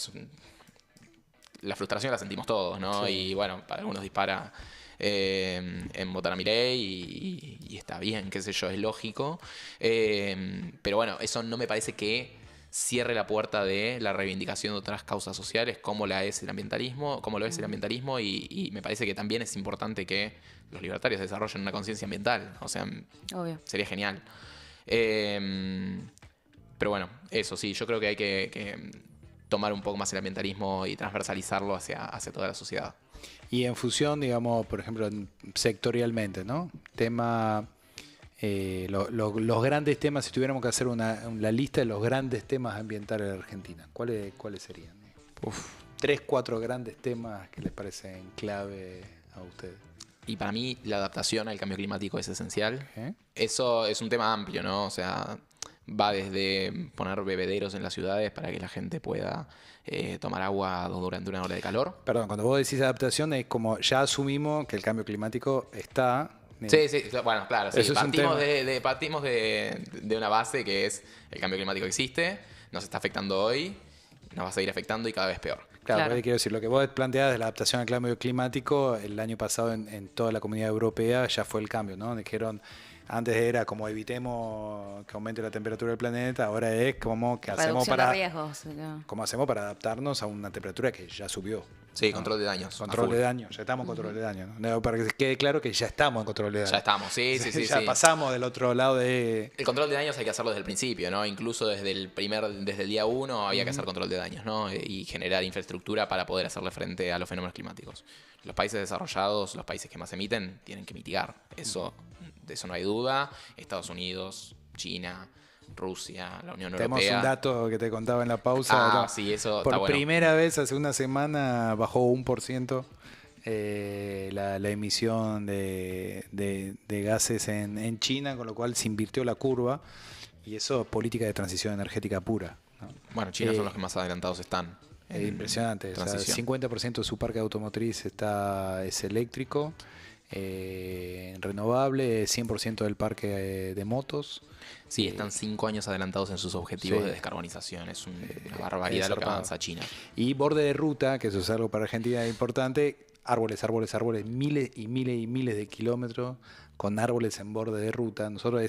la frustración la sentimos todos, ¿no? Sí. Y bueno, para algunos dispara en votar a Milei y está bien, qué sé yo, es lógico. Pero bueno, eso no me parece que cierre la puerta de la reivindicación de otras causas sociales como lo es el ambientalismo y me parece que también es importante que los libertarios desarrollen una conciencia ambiental. O sea, Obvio. sería genial. Pero bueno, eso sí, yo creo que hay que tomar un poco más el ambientalismo y transversalizarlo hacia toda la sociedad. Y en función, digamos, por ejemplo, sectorialmente, ¿no? Los grandes temas, si tuviéramos que hacer la lista de los grandes temas ambientales de Argentina, ¿cuáles serían? 3, 4 grandes temas que les parecen clave a ustedes. Y para mí la adaptación al cambio climático es esencial. ¿Eh? Eso es un tema amplio, ¿no? O sea, va desde poner bebederos en las ciudades para que la gente pueda tomar agua durante una ola de calor. Perdón, cuando vos decís adaptación es como ya asumimos que el cambio climático está... Sí, bueno, claro, sí. Eso es un tema. Partimos de una base que es el cambio climático existe, nos está afectando hoy, nos va a seguir afectando y cada vez peor. Claro, quiero decir, lo que vos planteás de la adaptación al cambio climático, el año pasado en toda la comunidad europea ya fue el cambio, ¿no? Dijeron, antes era como evitemos que aumente la temperatura del planeta, ahora es como que hacemos para riesgos, cómo hacemos para adaptarnos a una temperatura que ya subió. Sí, ¿no? Control de daños. Control de daños, ya estamos en control de daños, ¿no? Para que quede claro que ya estamos en control de daños. Ya estamos, sí. Ya pasamos del otro lado de... El control de daños hay que hacerlo desde el principio, ¿no? Incluso desde el día 1 había que hacer control de daños, ¿no? Y generar infraestructura para poder hacerle frente a los fenómenos climáticos. Los países desarrollados, los países que más emiten, tienen que mitigar. De eso no hay duda. Estados Unidos, China, Rusia, la Unión Europea. Tenemos un dato que te contaba en la pausa. Sí, eso por está bueno. primera vez hace una semana bajó 1% la emisión de gases en China, con lo cual se invirtió la curva y eso es política de transición energética pura, ¿no? Bueno, China son los que más adelantados están. Es impresionante. O sea, 50% de su parque automotriz es eléctrico, renovable, 100% del parque de motos. Sí, están 5 años adelantados en sus objetivos de descarbonización. Es una barbaridad lo que avanza China. Y borde de ruta, que eso es algo para Argentina importante, árboles, miles y miles y miles de kilómetros con árboles en borde de ruta. Nosotros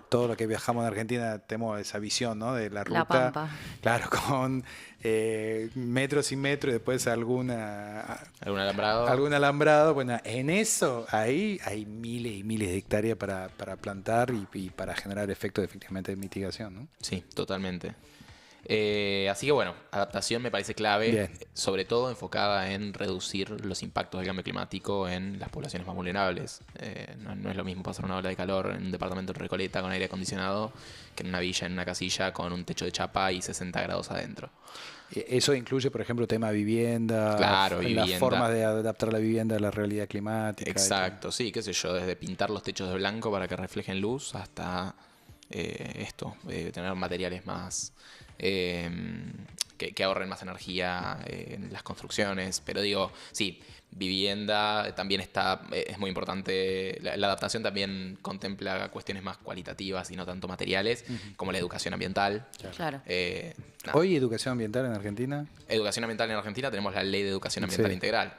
todo lo que viajamos en Argentina tenemos esa visión, ¿no? De la ruta. La Pampa. Claro, con metros y metros y después algún alambrado. Bueno, en eso ahí hay miles y miles de hectáreas para plantar y para generar efectos efectivamente de mitigación, ¿no? Sí, totalmente. Así que bueno, adaptación me parece clave, Bien. sobre todo enfocada en reducir los impactos del cambio climático en las poblaciones más vulnerables. No es lo mismo pasar una ola de calor en un departamento en Recoleta con aire acondicionado que en una villa, en una casilla con un techo de chapa y 60 grados adentro. Eso incluye, por ejemplo, tema vivienda, Claro, las vivienda. formas de adaptar la vivienda a la realidad climática. Exacto, sí, qué sé yo, desde pintar los techos de blanco para que reflejen luz hasta tener materiales más... que ahorren más energía en las construcciones, pero digo, sí, vivienda también es muy importante, la adaptación también contempla cuestiones más cualitativas y no tanto materiales, como la educación ambiental. Claro. ¿Hoy educación ambiental en Argentina? Educación ambiental en Argentina tenemos la Ley de Educación Ambiental Integral.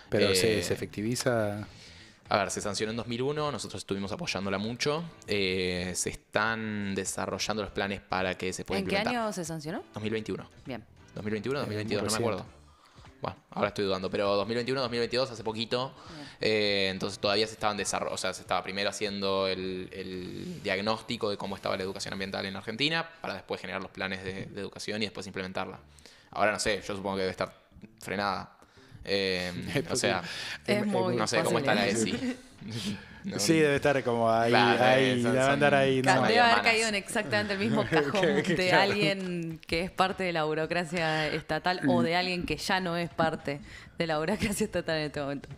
Pero ¿se efectiviza? A ver, se sancionó en 2001, nosotros estuvimos apoyándola mucho. Se están desarrollando los planes para que se pueda implementar. ¿En qué año se sancionó? 2021. Bien. 2021, 2022, no me acuerdo. Bueno, ahora estoy dudando, pero 2021, 2022, hace poquito. Entonces todavía se estaban desarrollando, o sea, se estaba primero haciendo el diagnóstico de cómo estaba la educación ambiental en Argentina, para después generar los planes de educación y después implementarla. Ahora no sé, yo supongo que debe estar frenada. O sea, es muy no sé cómo está la ESI. No, sí, debe estar como ahí, claro, debe andar ahí. Son ¿no? Debe haber hermanas. caído en exactamente el mismo cajón de Claro. alguien que es parte de la burocracia estatal o de alguien que ya no es parte de la burocracia estatal en este momento.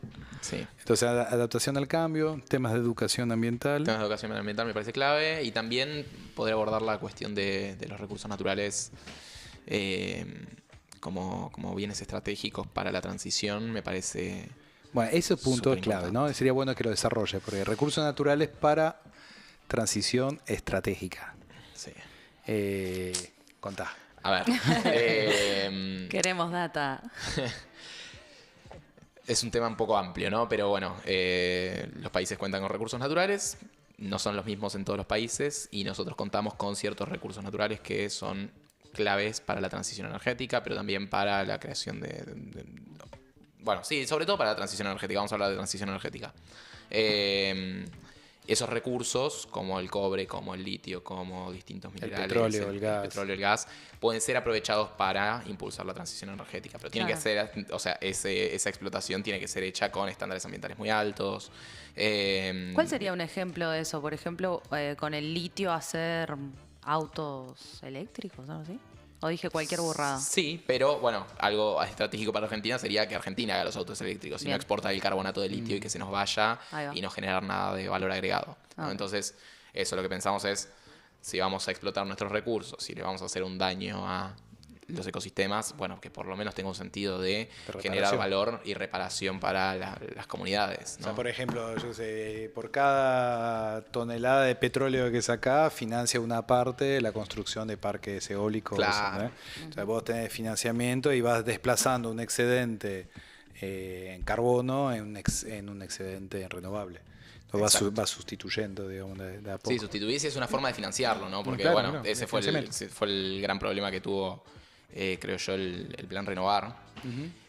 Sí. Entonces, adaptación al cambio, temas de educación ambiental. Temas de educación ambiental me parece clave y también poder abordar la cuestión de los recursos naturales como bienes estratégicos para la transición, me parece... Bueno, ese punto es Súper clave, ¿no? importante. Sería bueno que lo desarrolle, porque recursos naturales para transición estratégica. Sí. Contá. A ver. Queremos data. es un tema un poco amplio, ¿no? Pero bueno, los países cuentan con recursos naturales, no son los mismos en todos los países y nosotros contamos con ciertos recursos naturales que son claves para la transición energética, pero también para la creación bueno, sí, sobre todo para la transición energética. Vamos a hablar de transición energética. Esos recursos, como el cobre, como el litio, como distintos minerales, el petróleo, el gas, pueden ser aprovechados para impulsar la transición energética. Pero tiene que ser, o sea, esa explotación tiene que ser hecha con estándares ambientales muy altos. ¿Cuál sería un ejemplo de eso? Por ejemplo, con el litio hacer autos eléctricos, ¿no? ¿Sí? ¿O dije cualquier burrada? Sí, pero bueno, algo estratégico para Argentina sería que Argentina haga los autos eléctricos y Bien. no exporta el carbonato de litio y que se nos vaya Ahí va. y no generar nada de valor agregado, ¿no? Ok. Entonces, eso lo que pensamos es, si vamos a explotar nuestros recursos, si le vamos a hacer un daño a los ecosistemas, bueno, que por lo menos tenga un sentido de generar valor y reparación para las comunidades, ¿no? O sea, por ejemplo, yo sé, por cada tonelada de petróleo que sacás, financia una parte la construcción de parques eólicos. Claro. ¿no? O sea, vos tenés financiamiento y vas desplazando un excedente en carbono en un excedente en renovable. Entonces vas sustituyendo, digamos, de a poco. Sí, sustituirse es una forma de financiarlo, ¿no? Porque, Claro, bueno, claro, ese fue el gran problema que tuvo, creo yo, el plan Renovar,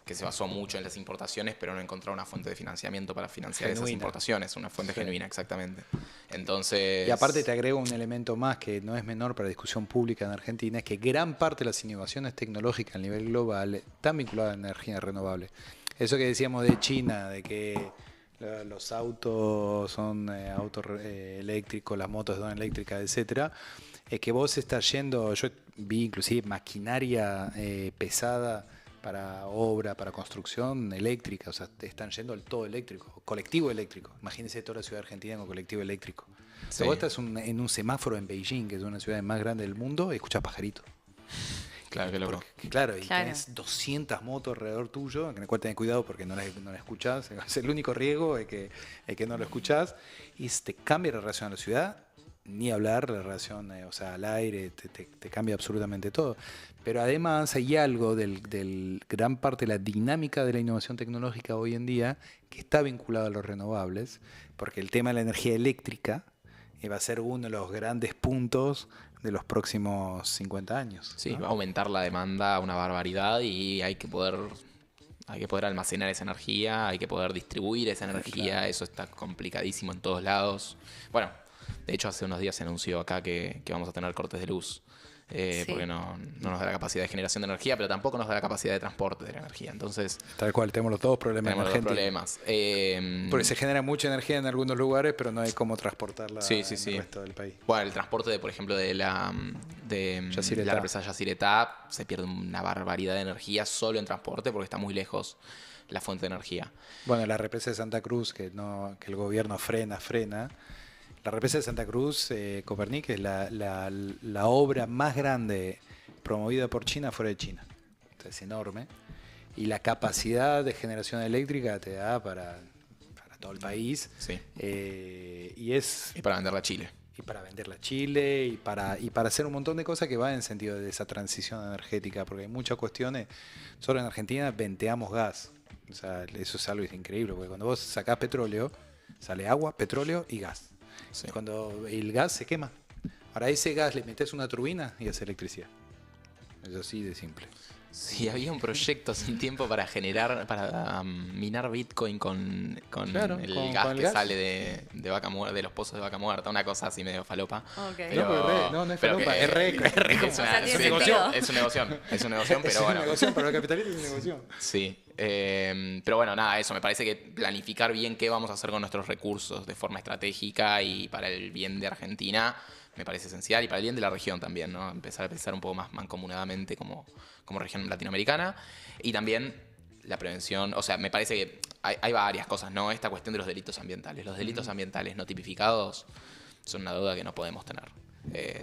que se basó mucho en las importaciones, pero no encontró una fuente de financiamiento para financiar esas importaciones, una fuente genuina, exactamente. Entonces... Y aparte te agrego un elemento más que no es menor para la discusión pública en Argentina, es que gran parte de las innovaciones tecnológicas a nivel global están vinculadas a la energía renovable. Eso que decíamos de China, de que los autos son autos eléctricos, las motos son eléctricas, etcétera, es que vos estás yendo, yo vi inclusive maquinaria pesada para obra, para construcción eléctrica, o sea, te están yendo al todo eléctrico, colectivo eléctrico. Imagínense toda la ciudad argentina con colectivo eléctrico. O sea, vos estás en un semáforo en Beijing, que es una de las ciudades más grandes del mundo, y escuchás pajaritos. Claro, qué loco. Claro, y tenés 200 motos alrededor tuyo, en el cual tenés cuidado porque no la escuchás. Es el único riesgo es que no lo escuchás. Y te cambia la relación a la ciudad, ni hablar la relación o sea, al aire, te cambia absolutamente todo. Pero además hay algo del gran parte de la dinámica de la innovación tecnológica hoy en día que está vinculado a los renovables, porque el tema de la energía eléctrica va a ser uno de los grandes puntos de los próximos 50 años. Sí, ¿no? va a aumentar la demanda una barbaridad y hay que poder almacenar esa energía, hay que poder distribuir esa energía, claro. Eso está complicadísimo en todos lados. Bueno, de hecho hace unos días se anunció acá que vamos a tener cortes de luz. Sí. Porque no nos da la capacidad de generación de energía, pero tampoco nos da la capacidad de transporte de la energía. Entonces, tal cual, tenemos los dos problemas. Porque se genera mucha energía en algunos lugares, pero no hay cómo transportarla en el resto del país. Bueno, el transporte, por ejemplo, de la represa Yacyretá, se pierde una barbaridad de energía solo en transporte porque está muy lejos la fuente de energía. Bueno, la represa de Santa Cruz, que el gobierno frena. La represa de Santa Cruz, Copernic, es la obra más grande promovida por China fuera de China. Entonces, es enorme. Y la capacidad de generación eléctrica te da para todo el país. Sí. Y para venderla a Chile. Y para venderla a Chile, y para hacer un montón de cosas que van en sentido de esa transición energética, porque hay muchas cuestiones. Solo en Argentina venteamos gas. O sea, eso es algo increíble, porque cuando vos sacás petróleo, sale agua, petróleo y gas. Sí. Cuando el gas se quema. Ahora ese gas le metes una turbina y hace electricidad. Es así de simple. Sí, había un proyecto hace un tiempo para minar Bitcoin con el gas sale de vaca muerta, de los pozos de vaca muerta, una cosa así medio falopa. Okay. Pero, no es falopa, es re. Es un negocio, pero bueno. Es un negocio, para el capitalista es un negocio. Sí. Pero bueno, nada, eso. Me parece que planificar bien qué vamos a hacer con nuestros recursos de forma estratégica y para el bien de Argentina me parece esencial y para el bien de la región también, ¿no? Empezar a pensar un poco más mancomunadamente como región latinoamericana y también la prevención. O sea, me parece que hay varias cosas, ¿no? Esta cuestión de los delitos ambientales. Los delitos ambientales no tipificados son una deuda que no podemos tener.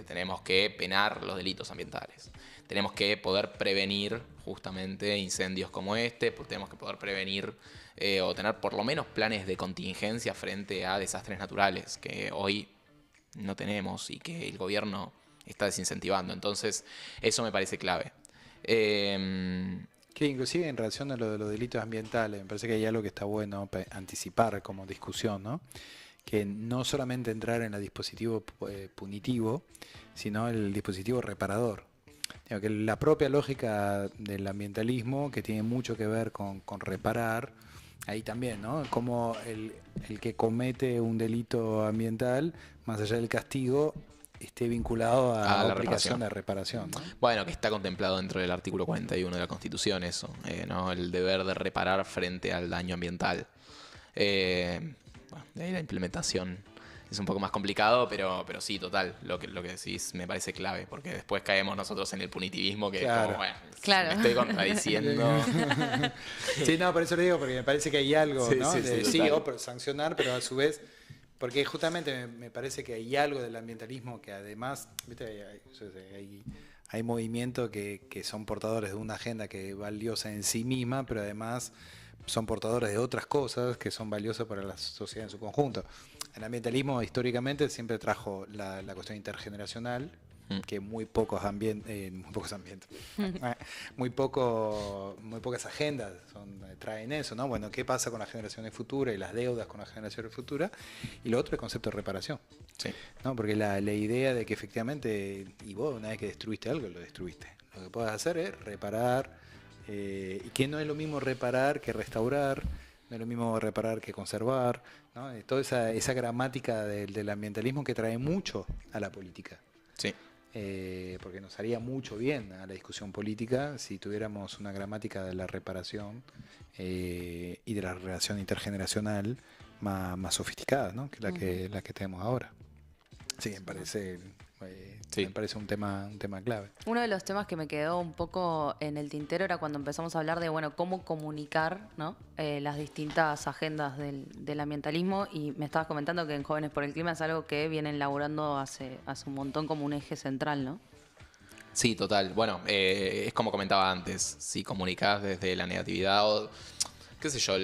Tenemos que penar los delitos ambientales. Tenemos que poder prevenir justamente incendios como este, tenemos que poder prevenir o tener por lo menos planes de contingencia frente a desastres naturales que hoy no tenemos y que el gobierno está desincentivando. Entonces, eso me parece clave. Que Que inclusive en relación a lo de los delitos ambientales, me parece que hay algo que está bueno anticipar como discusión, ¿no? Que no solamente entrar en el dispositivo punitivo, sino el dispositivo reparador. Digo, que la propia lógica del ambientalismo, que tiene mucho que ver con reparar, ahí también, ¿no? Como el que comete un delito ambiental, más allá del castigo, esté vinculado a la aplicación de reparación, ¿no? Bueno, que está contemplado dentro del artículo 41 de la Constitución eso, ¿no? El deber de reparar frente al daño ambiental. Bueno, de ahí la implementación es un poco más complicado, pero sí, total, lo que decís me parece clave, porque después caemos nosotros en el punitivismo que Claro. como, bueno, Claro. me estoy contradiciendo. Sí, no, por eso lo digo, porque me parece que hay algo, Sí, ¿no? sí, De, sí, sí, total. pero sancionar, pero a su vez, porque justamente me parece que hay algo del ambientalismo que además, ¿viste? Hay movimientos que son portadores de una agenda que es valiosa en sí misma, pero además son portadores de otras cosas que son valiosas para la sociedad en su conjunto. El ambientalismo históricamente siempre trajo la cuestión intergeneracional, que muy pocas agendas traen eso, ¿no? Bueno, ¿qué pasa con las generaciones futuras y las deudas con las generaciones futuras? Y lo otro es el concepto de reparación, Sí. ¿no? Porque la idea de que efectivamente, y vos una vez que destruiste algo, lo destruiste. Lo que puedes hacer es reparar, y que no es lo mismo reparar que restaurar, no es lo mismo reparar que conservar, ¿no? Toda esa gramática del ambientalismo que trae mucho a la política. Sí. Porque nos haría mucho bien a la discusión política si tuviéramos una gramática de la reparación y de la relación intergeneracional más sofisticada, ¿no? Que la que tenemos ahora. Sí, me parece un tema clave. Uno de los temas que me quedó un poco en el tintero era cuando empezamos a hablar de, bueno, cómo comunicar, ¿no? Las distintas agendas del ambientalismo, y me estabas comentando que en Jóvenes por el Clima es algo que vienen laburando hace un montón como un eje central, ¿no? Sí, total. Bueno, es como comentaba antes, si comunicás desde la negatividad o, qué sé yo,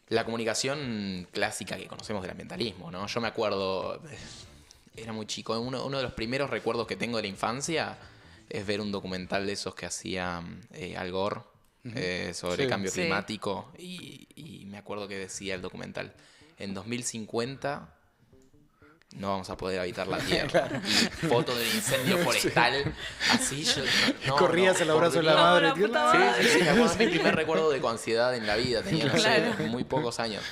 la comunicación clásica que conocemos del ambientalismo, ¿no? Yo me acuerdo, era muy chico, uno de los primeros recuerdos que tengo de la infancia es ver un documental de esos que hacía Al Gore sobre Sí. cambio Sí. climático, y me acuerdo que decía el documental, en 2050 no vamos a poder habitar la Tierra. Y foto de un incendio forestal, así yo... Corrías el abrazo de la madre. No, la puta madre. Sí, me acuerdo, mi primer recuerdo de ansiedad en la vida, tenía, no sé, Claro. muy pocos años.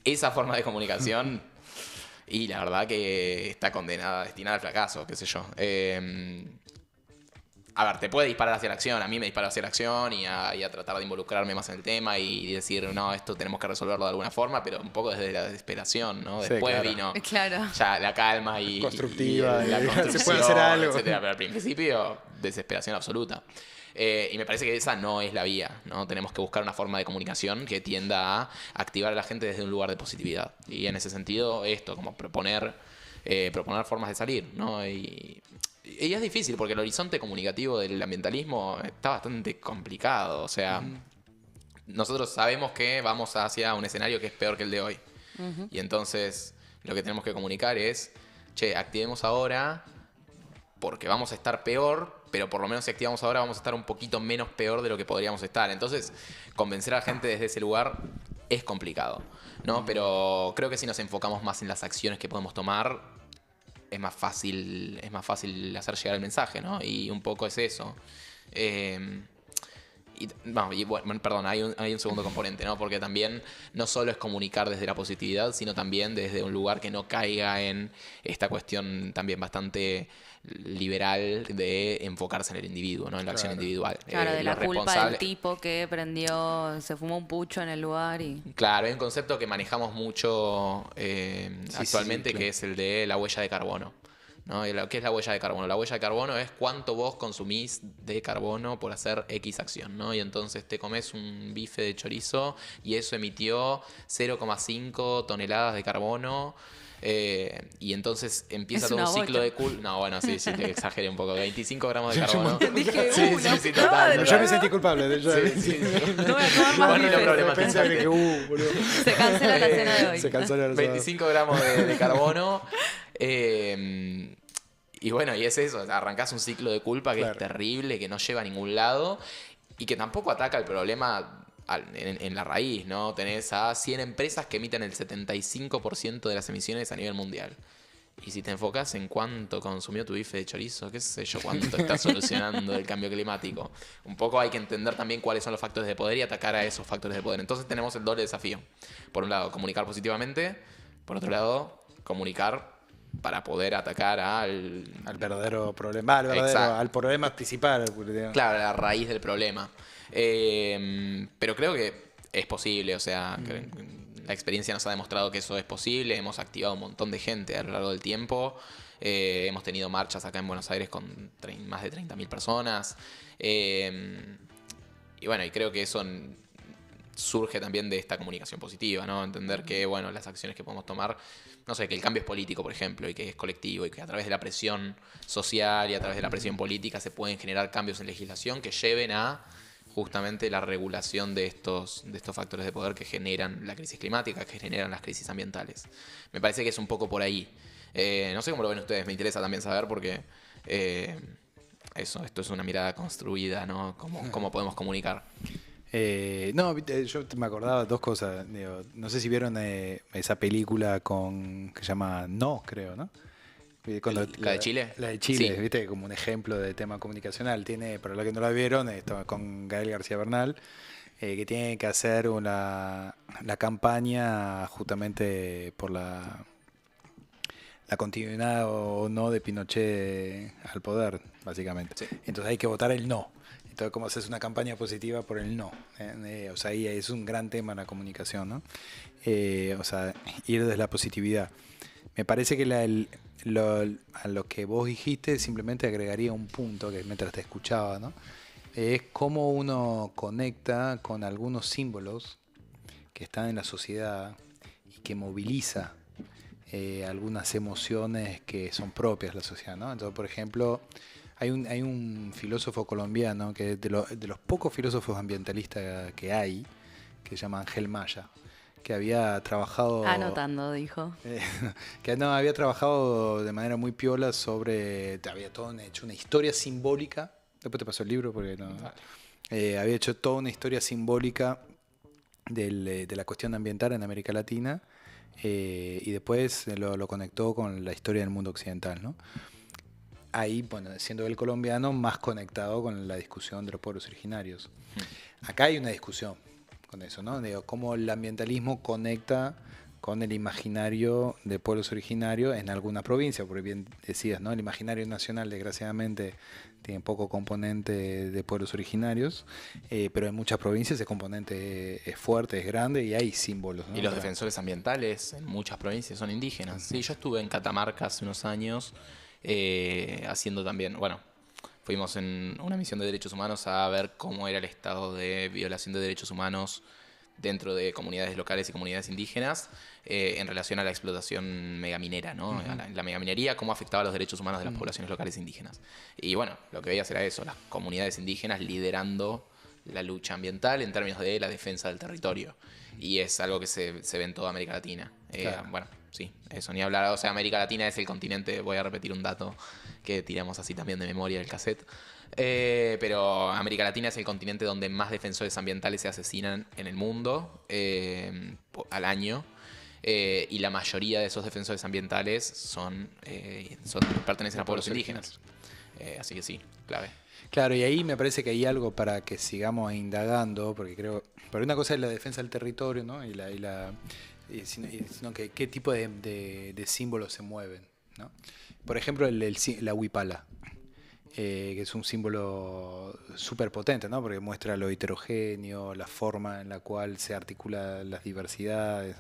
Esa forma de comunicación, y la verdad que está destinada al fracaso, qué sé yo. A ver, te puede disparar hacia la acción, a mí me dispara hacia la acción y a tratar de involucrarme más en el tema y decir, no, esto tenemos que resolverlo de alguna forma, pero un poco desde la desesperación, ¿no? Sí, Después claro. vino Claro. ya la calma y Constructiva, la y construcción, se puede hacer algo. etcétera. Pero al principio, desesperación absoluta. Y me parece que esa no es la vía, ¿no? Tenemos que buscar una forma de comunicación que tienda a activar a la gente desde un lugar de positividad. Y en ese sentido, esto, como proponer formas de salir, ¿no? Y es difícil porque el horizonte comunicativo del ambientalismo está bastante complicado. O sea, nosotros sabemos que vamos hacia un escenario que es peor que el de hoy. Y entonces lo que tenemos que comunicar es, che, activemos ahora porque vamos a estar peor, pero por lo menos si activamos ahora vamos a estar un poquito menos peor de lo que podríamos estar. Entonces, convencer a la gente desde ese lugar es complicado, ¿no? Pero creo que si nos enfocamos más en las acciones que podemos tomar, es más fácil hacer llegar el mensaje, ¿no? Y un poco es eso. Perdón, hay un segundo componente, ¿no? Porque también no solo es comunicar desde la positividad, sino también desde un lugar que no caiga en esta cuestión también bastante liberal de enfocarse en el individuo, ¿no? En la acción individual. Claro, de Lo la culpa responsable- del tipo que se fumó un pucho en el lugar y... Claro, hay un concepto que manejamos mucho actualmente, claro. que es el de la huella de carbono, ¿no? ¿Qué es la huella de carbono? La huella de carbono es cuánto vos consumís de carbono por hacer X acción, ¿no? Y entonces te comes un bife de chorizo y eso emitió 0,5 toneladas de carbono. Y entonces empieza Es todo un una ciclo bocha. de No, bueno, sí, te exageré un poco. 25 gramos de carbono. Dije, Sí, la sí, puta total, madre. Yo me sentí culpable. De No voy a tomar más Bueno, bifes. no problema. Pensé que boludo. Se cancela la cena de hoy. Se canceló el 25 gramos de carbono. Y bueno, y es eso, arrancás un ciclo de culpa que Claro. es terrible, que no lleva a ningún lado y que tampoco ataca el problema en la raíz, ¿no? Tenés a 100 empresas que emiten el 75% de las emisiones a nivel mundial. Y si te enfocas en cuánto consumió tu bife de chorizo, qué sé yo, cuánto está solucionando el cambio climático. Un poco hay que entender también cuáles son los factores de poder y atacar a esos factores de poder. Entonces tenemos el doble desafío. Por un lado, comunicar positivamente. Por otro lado, comunicar para poder atacar al Al verdadero, Exacto. al problema principal. Digamos. Claro, la raíz del problema. Pero creo que es posible, o sea, que la experiencia nos ha demostrado que eso es posible. Hemos activado un montón de gente a lo largo del tiempo. Hemos tenido marchas acá en Buenos Aires con más de 30.000 personas. Y bueno, y creo que eso surge también de esta comunicación positiva, ¿no? Entender que, bueno, las acciones que podemos tomar, no sé, que el cambio es político, por ejemplo, y que es colectivo, y que a través de la presión social y a través de la presión política se pueden generar cambios en legislación que lleven a justamente la regulación de estos factores de poder que generan la crisis climática, que generan las crisis ambientales. Me parece que es un poco por ahí. No sé cómo lo ven ustedes, me interesa también saber porque esto es una mirada construida, ¿no? ¿Cómo podemos comunicar? No, yo me acordaba dos cosas. Digo, no sé si vieron esa película que se llama No, creo, ¿no? ¿La de Chile? La de Chile, Sí. viste, como un ejemplo de tema comunicacional. Para los que no la vieron, estaba con Gael García Bernal, que tiene que hacer la campaña justamente por la continuidad o no de Pinochet al poder, básicamente. Sí. Entonces hay que votar el no. Entonces, ¿cómo haces una campaña positiva por el no? O sea, ahí es un gran tema en la comunicación, ¿no? O sea, ir desde la positividad. Me parece que a lo que vos dijiste simplemente agregaría un punto que mientras te escuchaba, ¿no? Es cómo uno conecta con algunos símbolos que están en la sociedad y que moviliza algunas emociones que son propias de la sociedad, ¿no? Entonces, por ejemplo, hay un filósofo colombiano que es de los pocos filósofos ambientalistas que hay, que se llama Ángel Maya, que había trabajado... Anotando, dijo. Que no, había trabajado de manera muy piola había hecho una historia simbólica, después te pasó el libro porque no... había hecho toda una historia simbólica de la cuestión ambiental en América Latina y después lo conectó con la historia del mundo occidental, ¿no? Ahí, bueno, siendo el colombiano, más conectado con la discusión de los pueblos originarios. Acá hay una discusión con eso, ¿no? Digo, cómo el ambientalismo conecta con el imaginario de pueblos originarios en alguna provincia, porque bien decías, ¿no? El imaginario nacional, desgraciadamente, tiene poco componente de pueblos originarios, pero en muchas provincias ese componente es fuerte, es grande y hay símbolos, ¿no? Y los defensores ambientales en muchas provincias son indígenas. Sí, yo estuve en Catamarca hace unos años haciendo también, bueno, fuimos en una misión de derechos humanos a ver cómo era el estado de violación de derechos humanos dentro de comunidades locales y comunidades indígenas en relación a la explotación megaminera, ¿no? Uh-huh. La megaminería, cómo afectaba los derechos humanos de las poblaciones locales indígenas. Y bueno, lo que veías era eso, las comunidades indígenas liderando la lucha ambiental en términos de la defensa del territorio. Y es algo que se ve en toda América Latina. Claro. Bueno, sí, eso ni hablar. O sea, América Latina es el continente, voy a repetir un dato que tiramos así también de memoria del cassette. Pero América Latina es el continente donde más defensores ambientales se asesinan en el mundo al año. Y la mayoría de esos defensores ambientales pertenecen a pueblos indígenas. Así que sí, clave. Claro, y ahí me parece que hay algo para que sigamos indagando, porque creo, pero una cosa es la defensa del territorio, ¿no? Sino que qué tipo de símbolos se mueven, ¿no? Por ejemplo, la huipala, que es un símbolo súper potente, ¿no? Porque muestra lo heterogéneo, la forma en la cual se articulan las diversidades.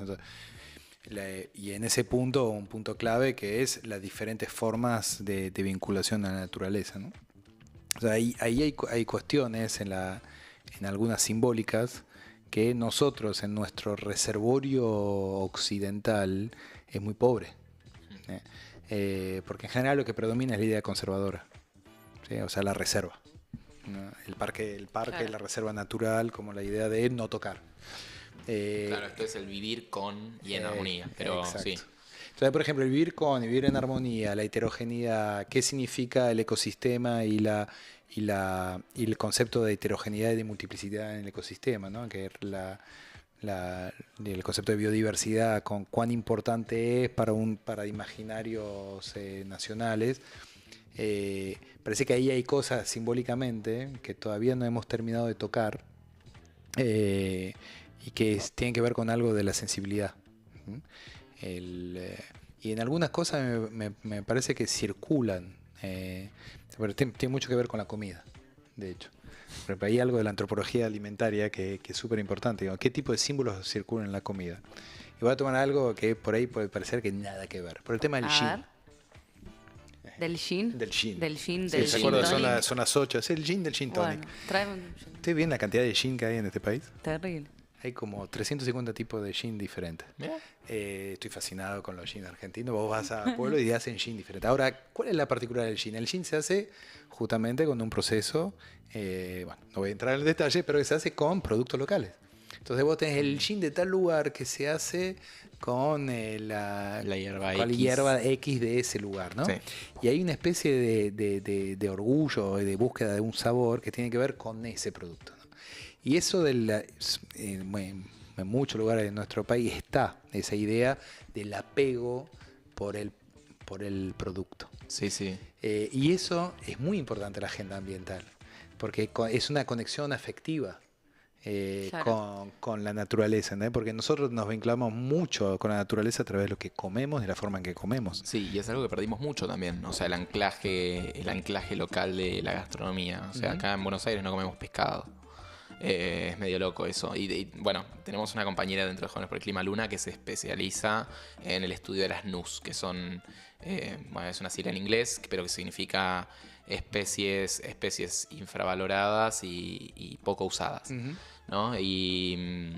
Y en ese punto, un punto clave que es las diferentes formas de vinculación a la naturaleza, ¿no? O sea, ahí hay cuestiones en algunas simbólicas que nosotros en nuestro reservorio occidental es muy pobre. Porque en general lo que predomina es la idea conservadora, ¿sí? O sea, la reserva, ¿no? El parque, claro. La reserva natural, como la idea de no tocar. Claro, esto es el vivir con y en armonía, pero exacto. sí. sea, por ejemplo, el vivir en armonía, la heterogeneidad, ¿qué significa el ecosistema y el concepto de heterogeneidad y de multiplicidad en el ecosistema, ¿no? Que el concepto de biodiversidad, con cuán importante es para imaginarios nacionales. Parece que ahí hay cosas simbólicamente que todavía no hemos terminado de tocar y que tienen que ver con algo de la sensibilidad. ¿Mm? Y en algunas cosas me parece que circulan, pero tiene mucho que ver con la comida, de hecho. Pero hay algo de la antropología alimentaria que es súper importante. Digamos, ¿qué tipo de símbolos circulan en la comida? Y voy a tomar algo que por ahí puede parecer que nada que ver. Por el tema del gin. ¿Del gin? Del gin. Del gin, Sí, del ¿se gin acuerdan? tonic. Son las 8. Es el gin del gin tonic. Bueno, tráeme un gin. ¿Ustedes ven la cantidad de gin que hay en este país? Terrible. Hay como 350 tipos de gin diferentes. Mirá. Estoy fascinado con los gin argentinos. Vos vas a pueblo y hacen gin diferente. Ahora, ¿cuál es la particularidad del gin? El gin se hace justamente con un proceso, bueno, no voy a entrar en el detalle, pero que se hace con productos locales. Entonces vos tenés el gin de tal lugar que se hace con la hierba con la X. hierba X de ese lugar, ¿no? Sí. Y hay una especie de orgullo y de búsqueda de un sabor que tiene que ver con ese producto, ¿no? Y eso en muchos lugares de nuestro país está esa idea del apego por el producto. Sí, sí. Y eso es muy importante en la agenda ambiental, porque es una conexión afectiva Claro. con la naturaleza, ¿no? Porque nosotros nos vinculamos mucho con la naturaleza a través de lo que comemos, de la forma en que comemos. Sí, y es algo que perdimos mucho también, o sea, el anclaje local de la gastronomía. O sea, acá en Buenos Aires no comemos pescado. Es medio loco eso. Bueno, tenemos una compañera dentro de Jóvenes por el Clima, Luna, que se especializa en el estudio de las NUS, que son, bueno, es una sigla en inglés, pero que significa especies infravaloradas y poco usadas, ¿no? Y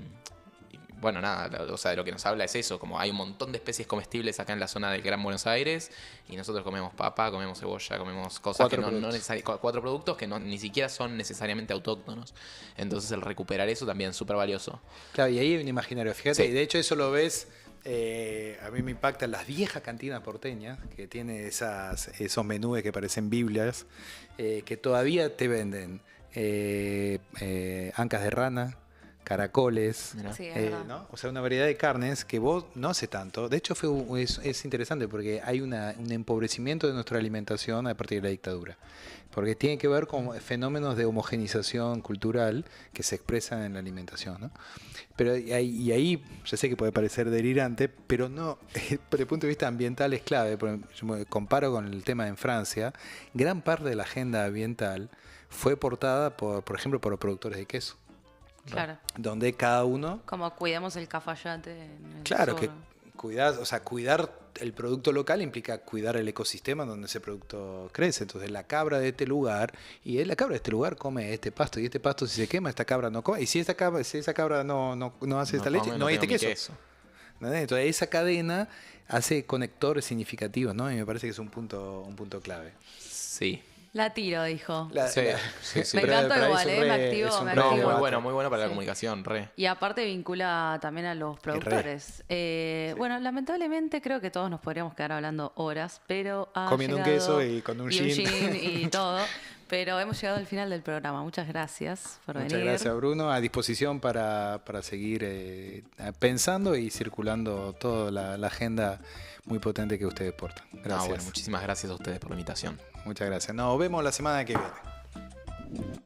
bueno, nada, o sea, de lo que nos habla es eso, como hay un montón de especies comestibles acá en la zona del Gran Buenos Aires y nosotros comemos papa, comemos cebolla, comemos cosas cuatro productos que ni siquiera son necesariamente autóctonos. Entonces el recuperar eso también es súper valioso. Claro, y ahí hay un imaginario. Fíjate, Sí. y de hecho eso lo ves, a mí me impactan las viejas cantinas porteñas, que tienen esos menús que parecen Biblias, que todavía te venden ancas de rana, caracoles, Mirá. Sí, es verdad. ¿no? O sea, una variedad de carnes que vos no hace tanto. De hecho, es interesante porque hay un empobrecimiento de nuestra alimentación a partir de la dictadura. Porque tiene que ver con fenómenos de homogenización cultural que se expresan en la alimentación, ¿no? Pero ahí, ya sé que puede parecer delirante, pero no, desde el punto de vista ambiental es clave. Yo me comparo con el tema en Francia. Gran parte de la agenda ambiental fue portada, por ejemplo, por los productores de queso, Claro. donde cada uno... Como cuidamos el cafayate en el Claro, sur. que cuidar el producto local implica cuidar el ecosistema donde ese producto crece. Entonces la cabra de este lugar, la cabra de este lugar come este pasto, y este pasto si se quema, esta cabra no come. Y si esa cabra no hace esta leche, no hay este queso. ¿No? Entonces esa cadena hace conectores significativos, ¿no? Y me parece que es un punto clave. Sí. La tiro, dijo. Sí. Me encanta igual, me activo. No, activo. muy bueno para la Sí. comunicación, re. Y aparte vincula también a los productores. Bueno, lamentablemente creo que todos nos podríamos quedar hablando horas, pero comiendo un queso y con un gin. y todo. Pero hemos llegado al final del programa. Muchas gracias por venir. Muchas gracias, Bruno. A disposición para seguir pensando y circulando toda la agenda muy potente que ustedes portan. Gracias. Bueno, muchísimas gracias a ustedes por la invitación. Muchas gracias. Nos vemos la semana que viene.